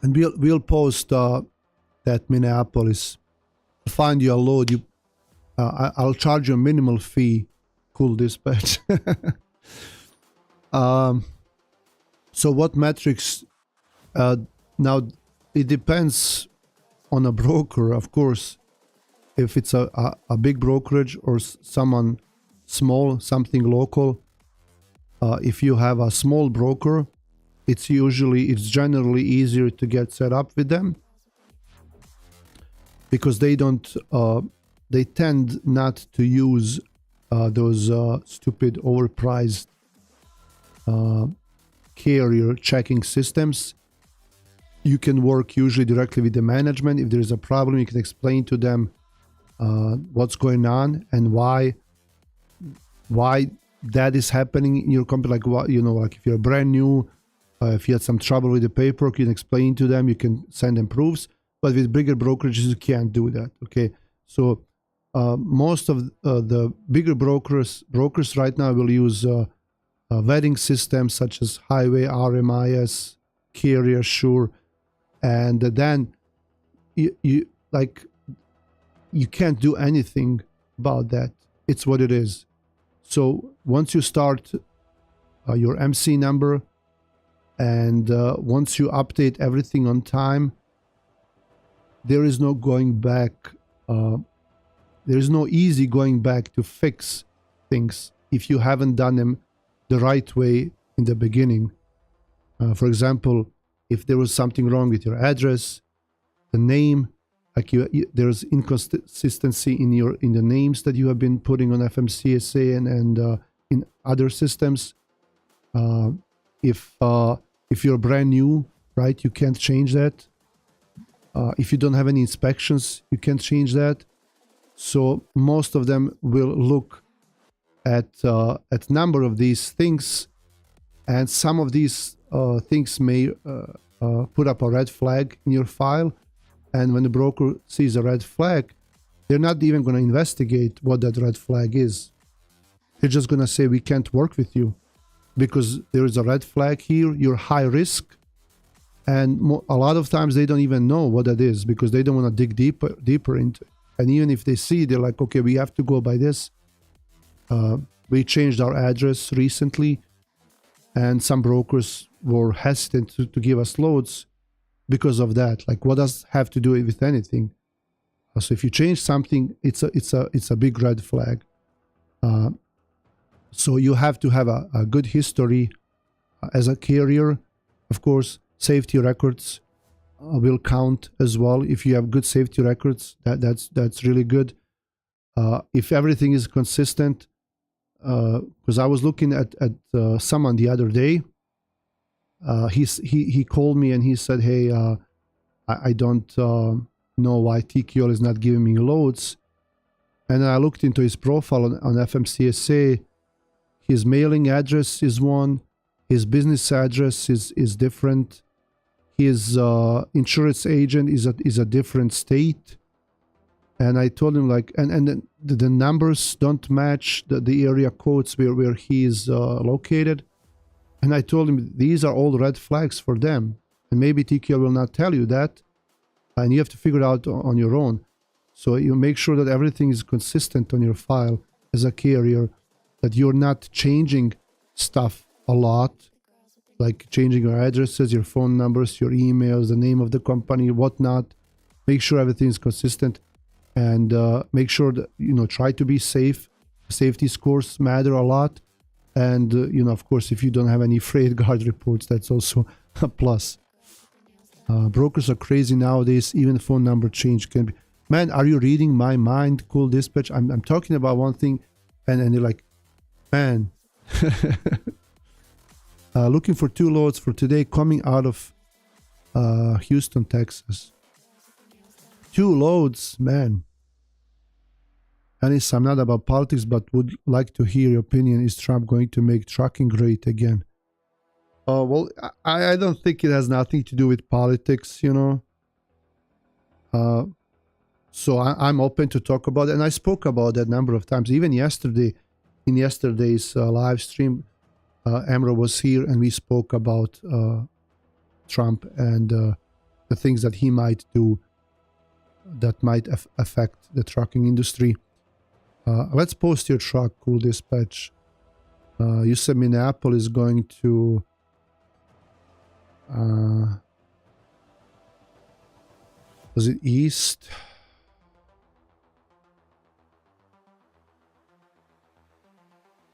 And we'll post that Minneapolis. Find you a load. I'll charge you a minimal fee. Cool dispatch. So what metrics? Now it depends on a broker, of course. If it's a big brokerage or someone small, something local. If you have a small broker, it's generally easier to get set up with them, because they tend not to use those stupid overpriced carrier checking systems. You can work usually directly with the management. If there's a problem, you can explain to them what's going on and why that is happening in your company. Like what, like if you're brand new, if you had some trouble with the paperwork, you can explain to them, you can send them proofs. But with bigger brokerages, you can't do that. Okay, so most of the bigger brokers right now will use vetting systems such as Highway, RMIS, Carrier, Sure, and then you can't do anything about that. It's what it is. So once you start your MC number, and once you update everything on time, there is no going back. There is no easy going back to fix things if you haven't done them the right way in the beginning. For example, if there was something wrong with your address, the name, like there's inconsistency in the names that you have been putting on FMCSA and in other systems. If you're brand new, right, you can't change that. If you don't have any inspections, you can't change that. So most of them will look at number of these things, and some of these things may put up a red flag in your file. And when the broker sees a red flag, they're not even going to investigate what that red flag is. They're just going to say, we can't work with you because there is a red flag here, you're high risk. And a lot of times they don't even know what that is because they don't want to dig deeper into it. And even if they see, they're like, okay, we have to go by this. We changed our address recently, and some brokers were hesitant to give us loads because of that. Like, what does have to do with anything? So if you change something, it's a big red flag. So you have to have a good history as a carrier. Of course, safety records will count as well. If you have good safety records, that's really good. If everything is consistent, because I was looking at someone the other day. He called me and he said, hey, I don't know why TQL is not giving me loads. And I looked into his profile on FMCSA. His mailing address is one. His business address is different. His insurance agent is a different state. And I told him, like, and the numbers don't match the area codes where he is located. And I told him these are all red flags for them. And maybe TQL will not tell you that. And you have to figure it out on your own. So you make sure that everything is consistent on your file as a carrier, that you're not changing stuff a lot, like changing your addresses, your phone numbers, your emails, the name of the company, whatnot. Make sure everything is consistent, and make sure that, try to be safe. Safety scores matter a lot. And, of course, if you don't have any freight guard reports, that's also a plus. Brokers are crazy nowadays. Even phone number change can be. Man, are you reading my mind? Cool dispatch. I'm talking about one thing, and they're like, man. Looking for 2 loads for today coming out of Houston, Texas. 2 loads, man. Anis, I'm not about politics, but would like to hear your opinion. Is Trump going to make trucking great again? Well, I don't think it has nothing to do with politics, So I'm open to talk about it, and I spoke about that a number of times. Even yesterday, in yesterday's live stream, Emro was here, and we spoke about Trump and the things that he might do that might affect the trucking industry. Let's post your truck, Cool Dispatch. You said Minneapolis going to... was it east?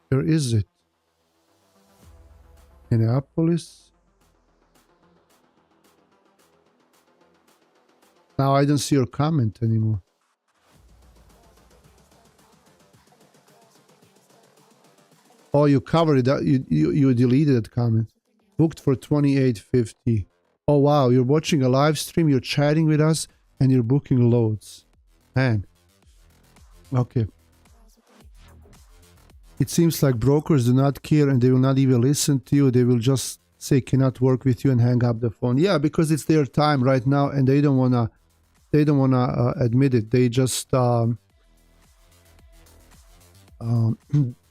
Where is it? Minneapolis? Now I don't see your comment anymore. Oh, you covered it. You deleted that comment. Booked for $28.50. Oh wow, you're watching a live stream, you're chatting with us, and you're booking loads. Man. Okay. It seems like brokers do not care and they will not even listen to you. They will just say cannot work with you and hang up the phone. Yeah, because it's their time right now and they don't wanna admit it. They just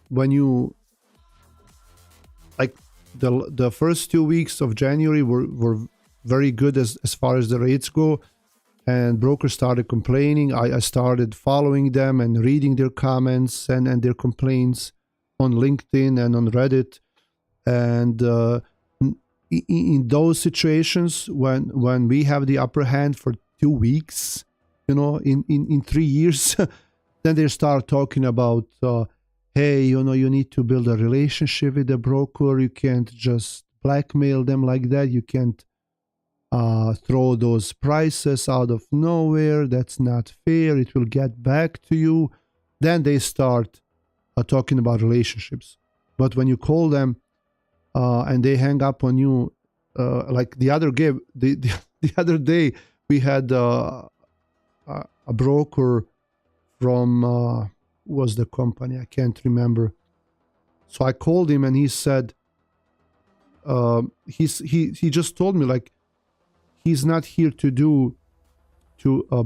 when you like the first 2 weeks of January were very good as far as the rates go, and brokers started complaining. I started following them and reading their comments and their complaints on LinkedIn and on Reddit. And in those situations when we have the upper hand for 2 weeks, in 3 years, then they start talking about hey, you need to build a relationship with the broker. You can't just blackmail them like that. You can't throw those prices out of nowhere. That's not fair. It will get back to you. Then they start talking about relationships. But when you call them and they hang up on you, like the other day, we had a broker from was the company, I can't remember. So I called him and he said he just told me, like, he's not here to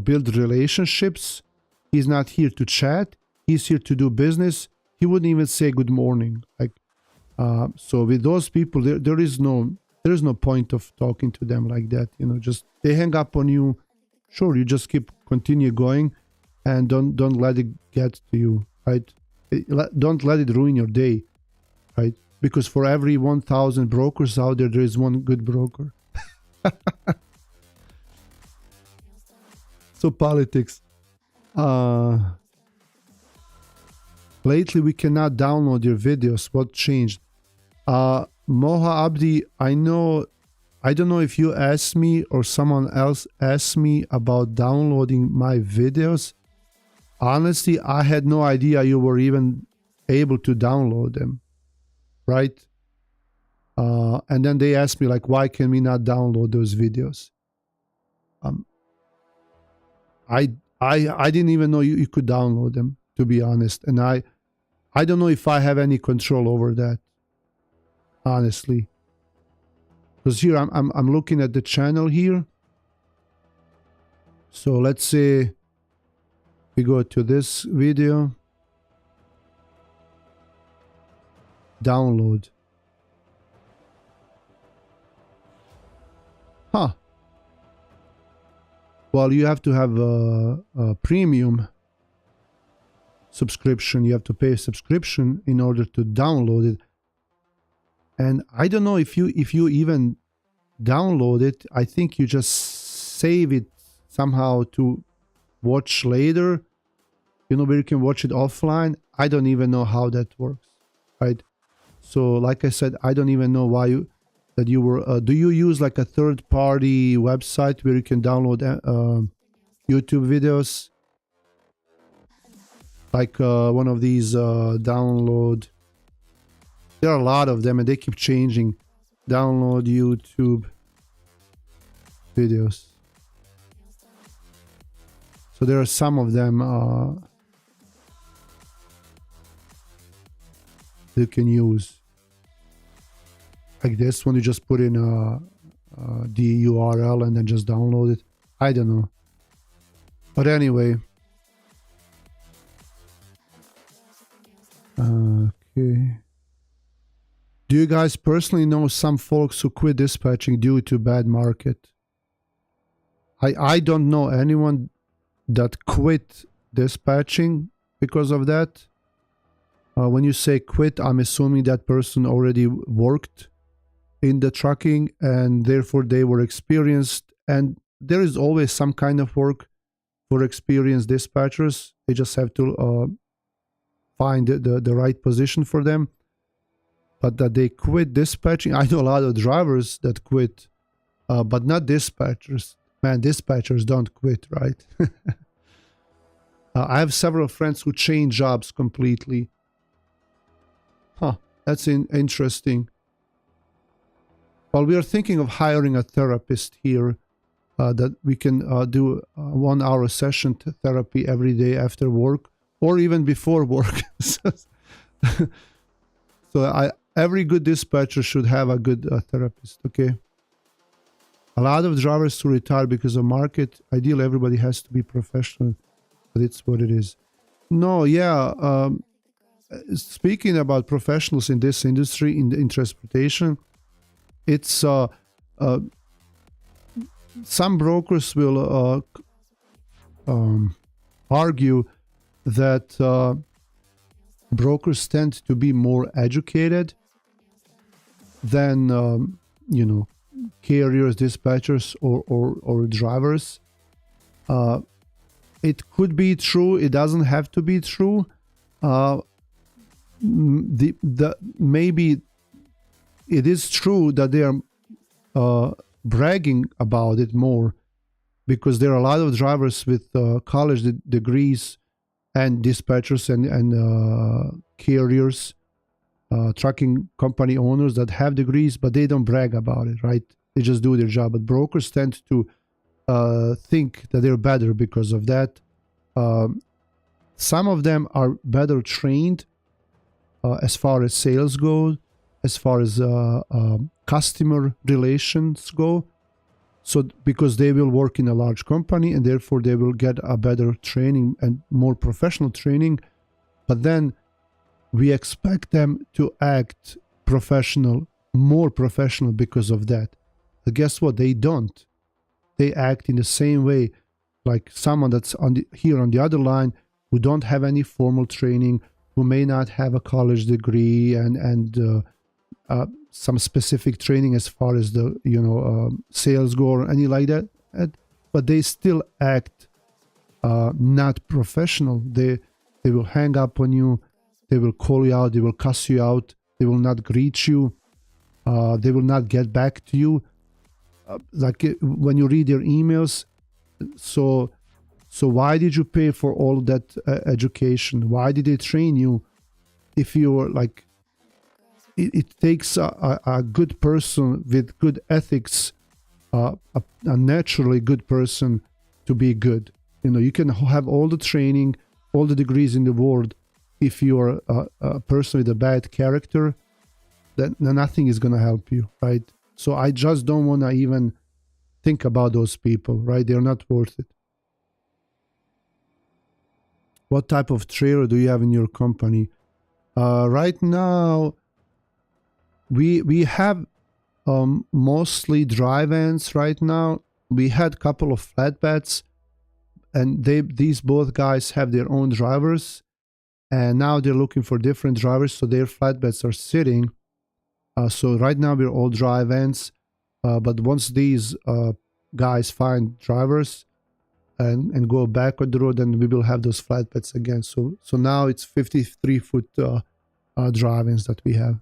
build relationships. He's not here to chat. He's here to do business. He wouldn't even say good morning. Like, so with those people, there is no point of talking to them like that. Just they hang up on you. Sure, you just continue going, and don't let it get to you, right? Don't let it ruin your day, right? Because for every 1,000 brokers out there, there is one good broker. So politics. Lately, we cannot download your videos. What changed? Moha Abdi, I don't know if you asked me or someone else asked me about downloading my videos. Honestly, I had no idea you were even able to download them, right? And then they asked me, like, why can we not download those videos? I didn't even know you could download them, to be honest. And I don't know if I have any control over that, honestly. Because here I'm looking at the channel here. So let's say we go to this video. Download. Huh. Well, you have to have a premium subscription. You have to pay a subscription in order to download it. And I don't know if you even download it. I think you just save it somehow to watch later. Where you can watch it offline. I don't even know how that works, right? So, like I said, I don't even know why you were. Do you use like a third-party website where you can download YouTube videos? Like one of these download. There are a lot of them, and they keep changing. Download YouTube videos. So there are some of them you can use. Like this one, you just put in the URL and then just download it. I don't know. But anyway. Okay. Do you guys personally know some folks who quit dispatching due to bad market? I don't know anyone that quit dispatching because of that. When you say quit, I'm assuming that person already worked in the trucking and therefore they were experienced. And there is always some kind of work for experienced dispatchers. They just have to find the right position for them. But that they quit dispatching, I know a lot of drivers that quit, but not dispatchers. Man, dispatchers don't quit, right? I have several friends who change jobs completely. Huh, that's interesting. Well, we are thinking of hiring a therapist here that we can do 1 hour session therapy every day after work or even before work. So every good dispatcher should have a good therapist, okay? A lot of drivers who retire because of market. Ideally, everybody has to be professional, but it's what it is. No, yeah. Speaking about professionals in this industry, in transportation, it's some brokers will argue that brokers tend to be more educated than carriers, dispatchers, or drivers. It could be true. It doesn't have to be true. Maybe it is true that they are bragging about it more because there are a lot of drivers with college degrees and dispatchers and carriers, trucking company owners that have degrees, but they don't brag about it, right? They just do their job. But brokers tend to think that they're better because of that. Some of them are better trained as far as sales go, as far as customer relations go. So because they will work in a large company and therefore they will get a better training and more professional training. But then we expect them to act professional, more professional because of that. But guess what? They don't. They act in the same way like someone that's here on the other line who don't have any formal training, who may not have a college degree and some specific training as far as the sales go or any like that, but they still act not professional. They will hang up on you, they will call you out, they will cuss you out, they will not greet you, they will not get back to you. Like when you read their emails, so why did you pay for all that education? Why did they train you if you were like? It takes a good person with good ethics, a naturally good person to be good. You can have all the training, all the degrees in the world. If you are a person with a bad character, then nothing is going to help you, right? So I just don't want to even think about those people, right? They're not worth it. What type of trailer do you have in your company? Right now, we have mostly dry vans right now. We had a couple of flatbeds, and these both guys have their own drivers, and now they're looking for different drivers, so their flatbeds are sitting. So right now we're all dry vans, but once these guys find drivers and go back on the road, then we will have those flatbeds again. So now it's 53-foot dry vans that we have.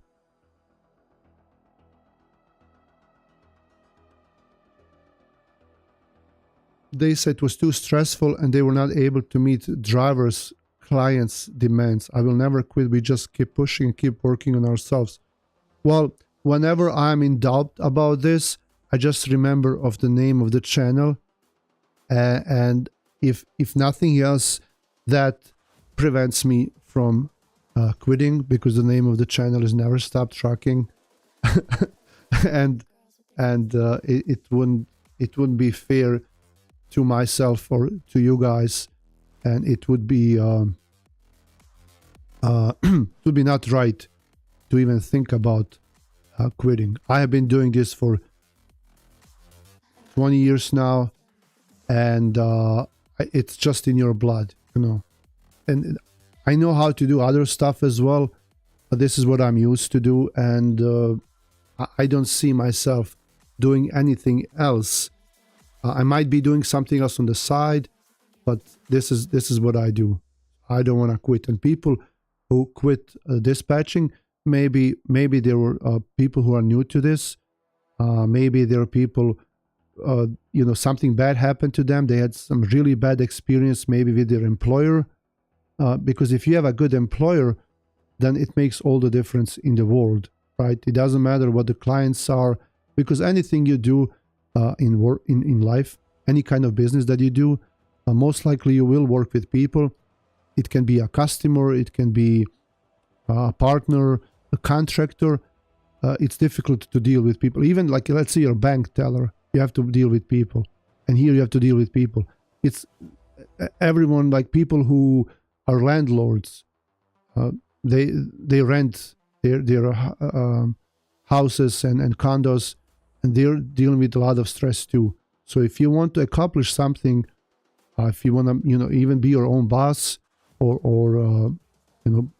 They said it was too stressful and they were not able to meet drivers' clients' demands. I will never quit. We just keep pushing and keep working on ourselves. Well, whenever I'm in doubt about this, I just remember of the name of the channel. And if nothing else, that prevents me from quitting, because the name of the channel is Never Stop Trucking. and it wouldn't be fair to myself or to you guys, and it would be it would be not right to even think about quitting. I have been doing this for 20 years now, and it's just in your blood, you know. And I know how to do other stuff as well, but this is what I'm used to do, and I don't see myself doing anything else. I might be doing something else on the side, but this is what I do. I don't want to quit. And people who quit dispatching, maybe there were people who are new to this. Maybe there are people, you know, something bad happened to them. They had some really bad experience, maybe with their employer. Because if you have a good employer, then it makes all the difference in the world, right? It doesn't matter what the clients are, because anything you do in life, any kind of business that you do, most likely you will work with people. It can be a customer, it can be a partner, a contractor. It's difficult to deal with people. Even like, let's say you're a bank teller, you have to deal with people. And here you have to deal with people. It's everyone, like people who are landlords. They rent their houses and condos, and they're dealing with a lot of stress too. So if you want to accomplish something, if you want to, you know, even be your own boss, or you know,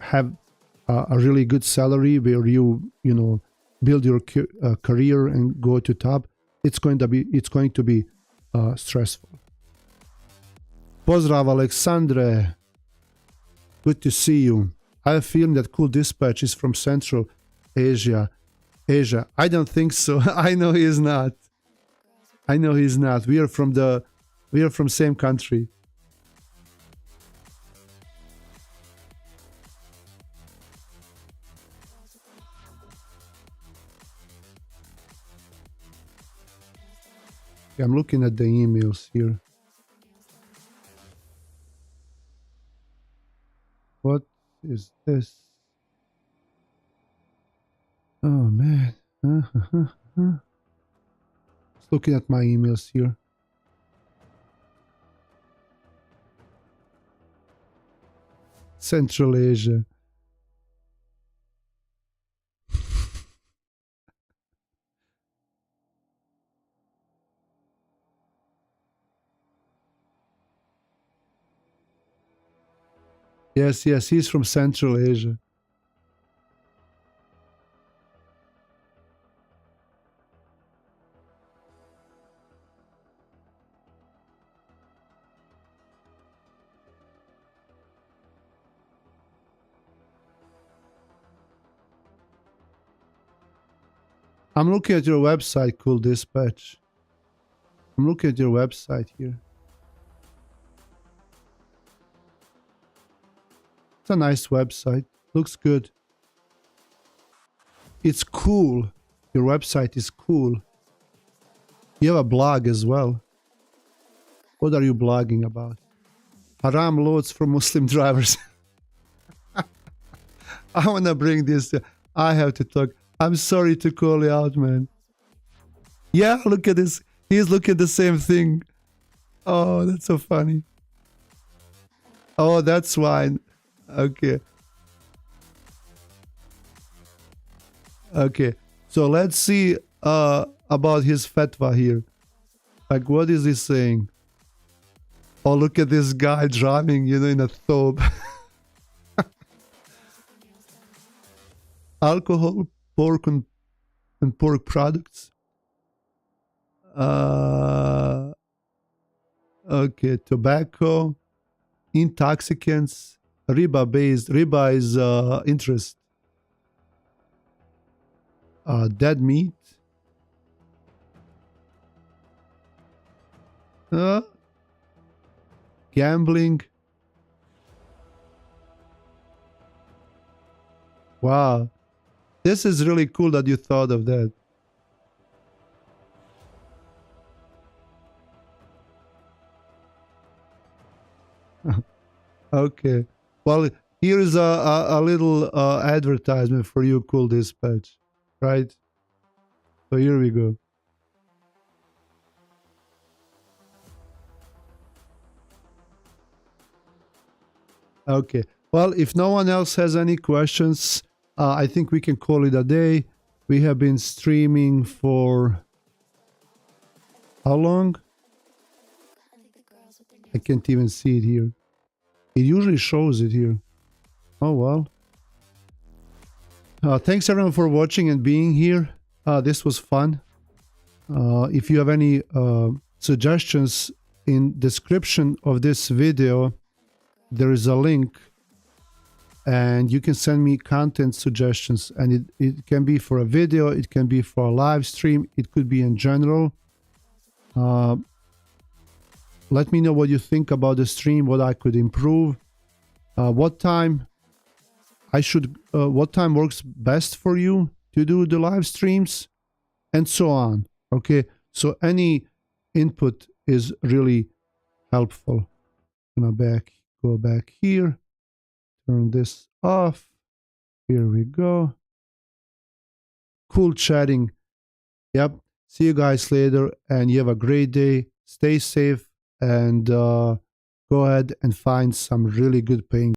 have a really good salary where you know, build your career and go to top, it's going to be stressful. Pozdrav, Aleksandre. Good to see you. I have a feeling that Cool Dispatch is from Central Asia. I don't think so. I know he's not. We are from same country. Yeah, I'm looking at the emails here. What is this? Oh man. Just looking at my emails here. Central Asia. Yes, he's from Central Asia. I'm looking at your website, Cool Dispatch. I'm looking at your website here. It's a nice website. Looks good. It's cool. Your website is cool. You have a blog as well. What are you blogging about? Haram loads for Muslim drivers. I want to bring this. I have to talk. I'm sorry to call you out, man. Yeah, look at this. He's looking at the same thing. Oh, that's so funny. Oh, that's why. Okay. Okay. So let's see about his fatwa here. Like, what is he saying? Oh, look at this guy driving, you know, in a thobe. Alcohol, pork and pork products. Okay, tobacco, intoxicants, riba is interest. Dead meat. Gambling. Wow. This is really cool that you thought of that. Okay. Well, here's a little advertisement for you, Cool Dispatch. Right? So here we go. Okay. Well, if no one else has any questions, I think we can call it a day. We have been streaming for how long? I can't even see it here. It usually shows it here. Oh, well. Thanks everyone for watching and being here. This was fun. If you have any suggestions, in description of this video, there is a link and you can send me content suggestions, and it can be for a video, it can be for a live stream, it could be in general. Let me know what you think about the stream, what I could improve, what time works best for you to do the live streams, and so on. Okay, so any input is really helpful. I'm gonna go back here, turn this off. Here we go. Cool chatting. Yep. See you guys later, and you have a great day. Stay safe, and go ahead and find some really good paying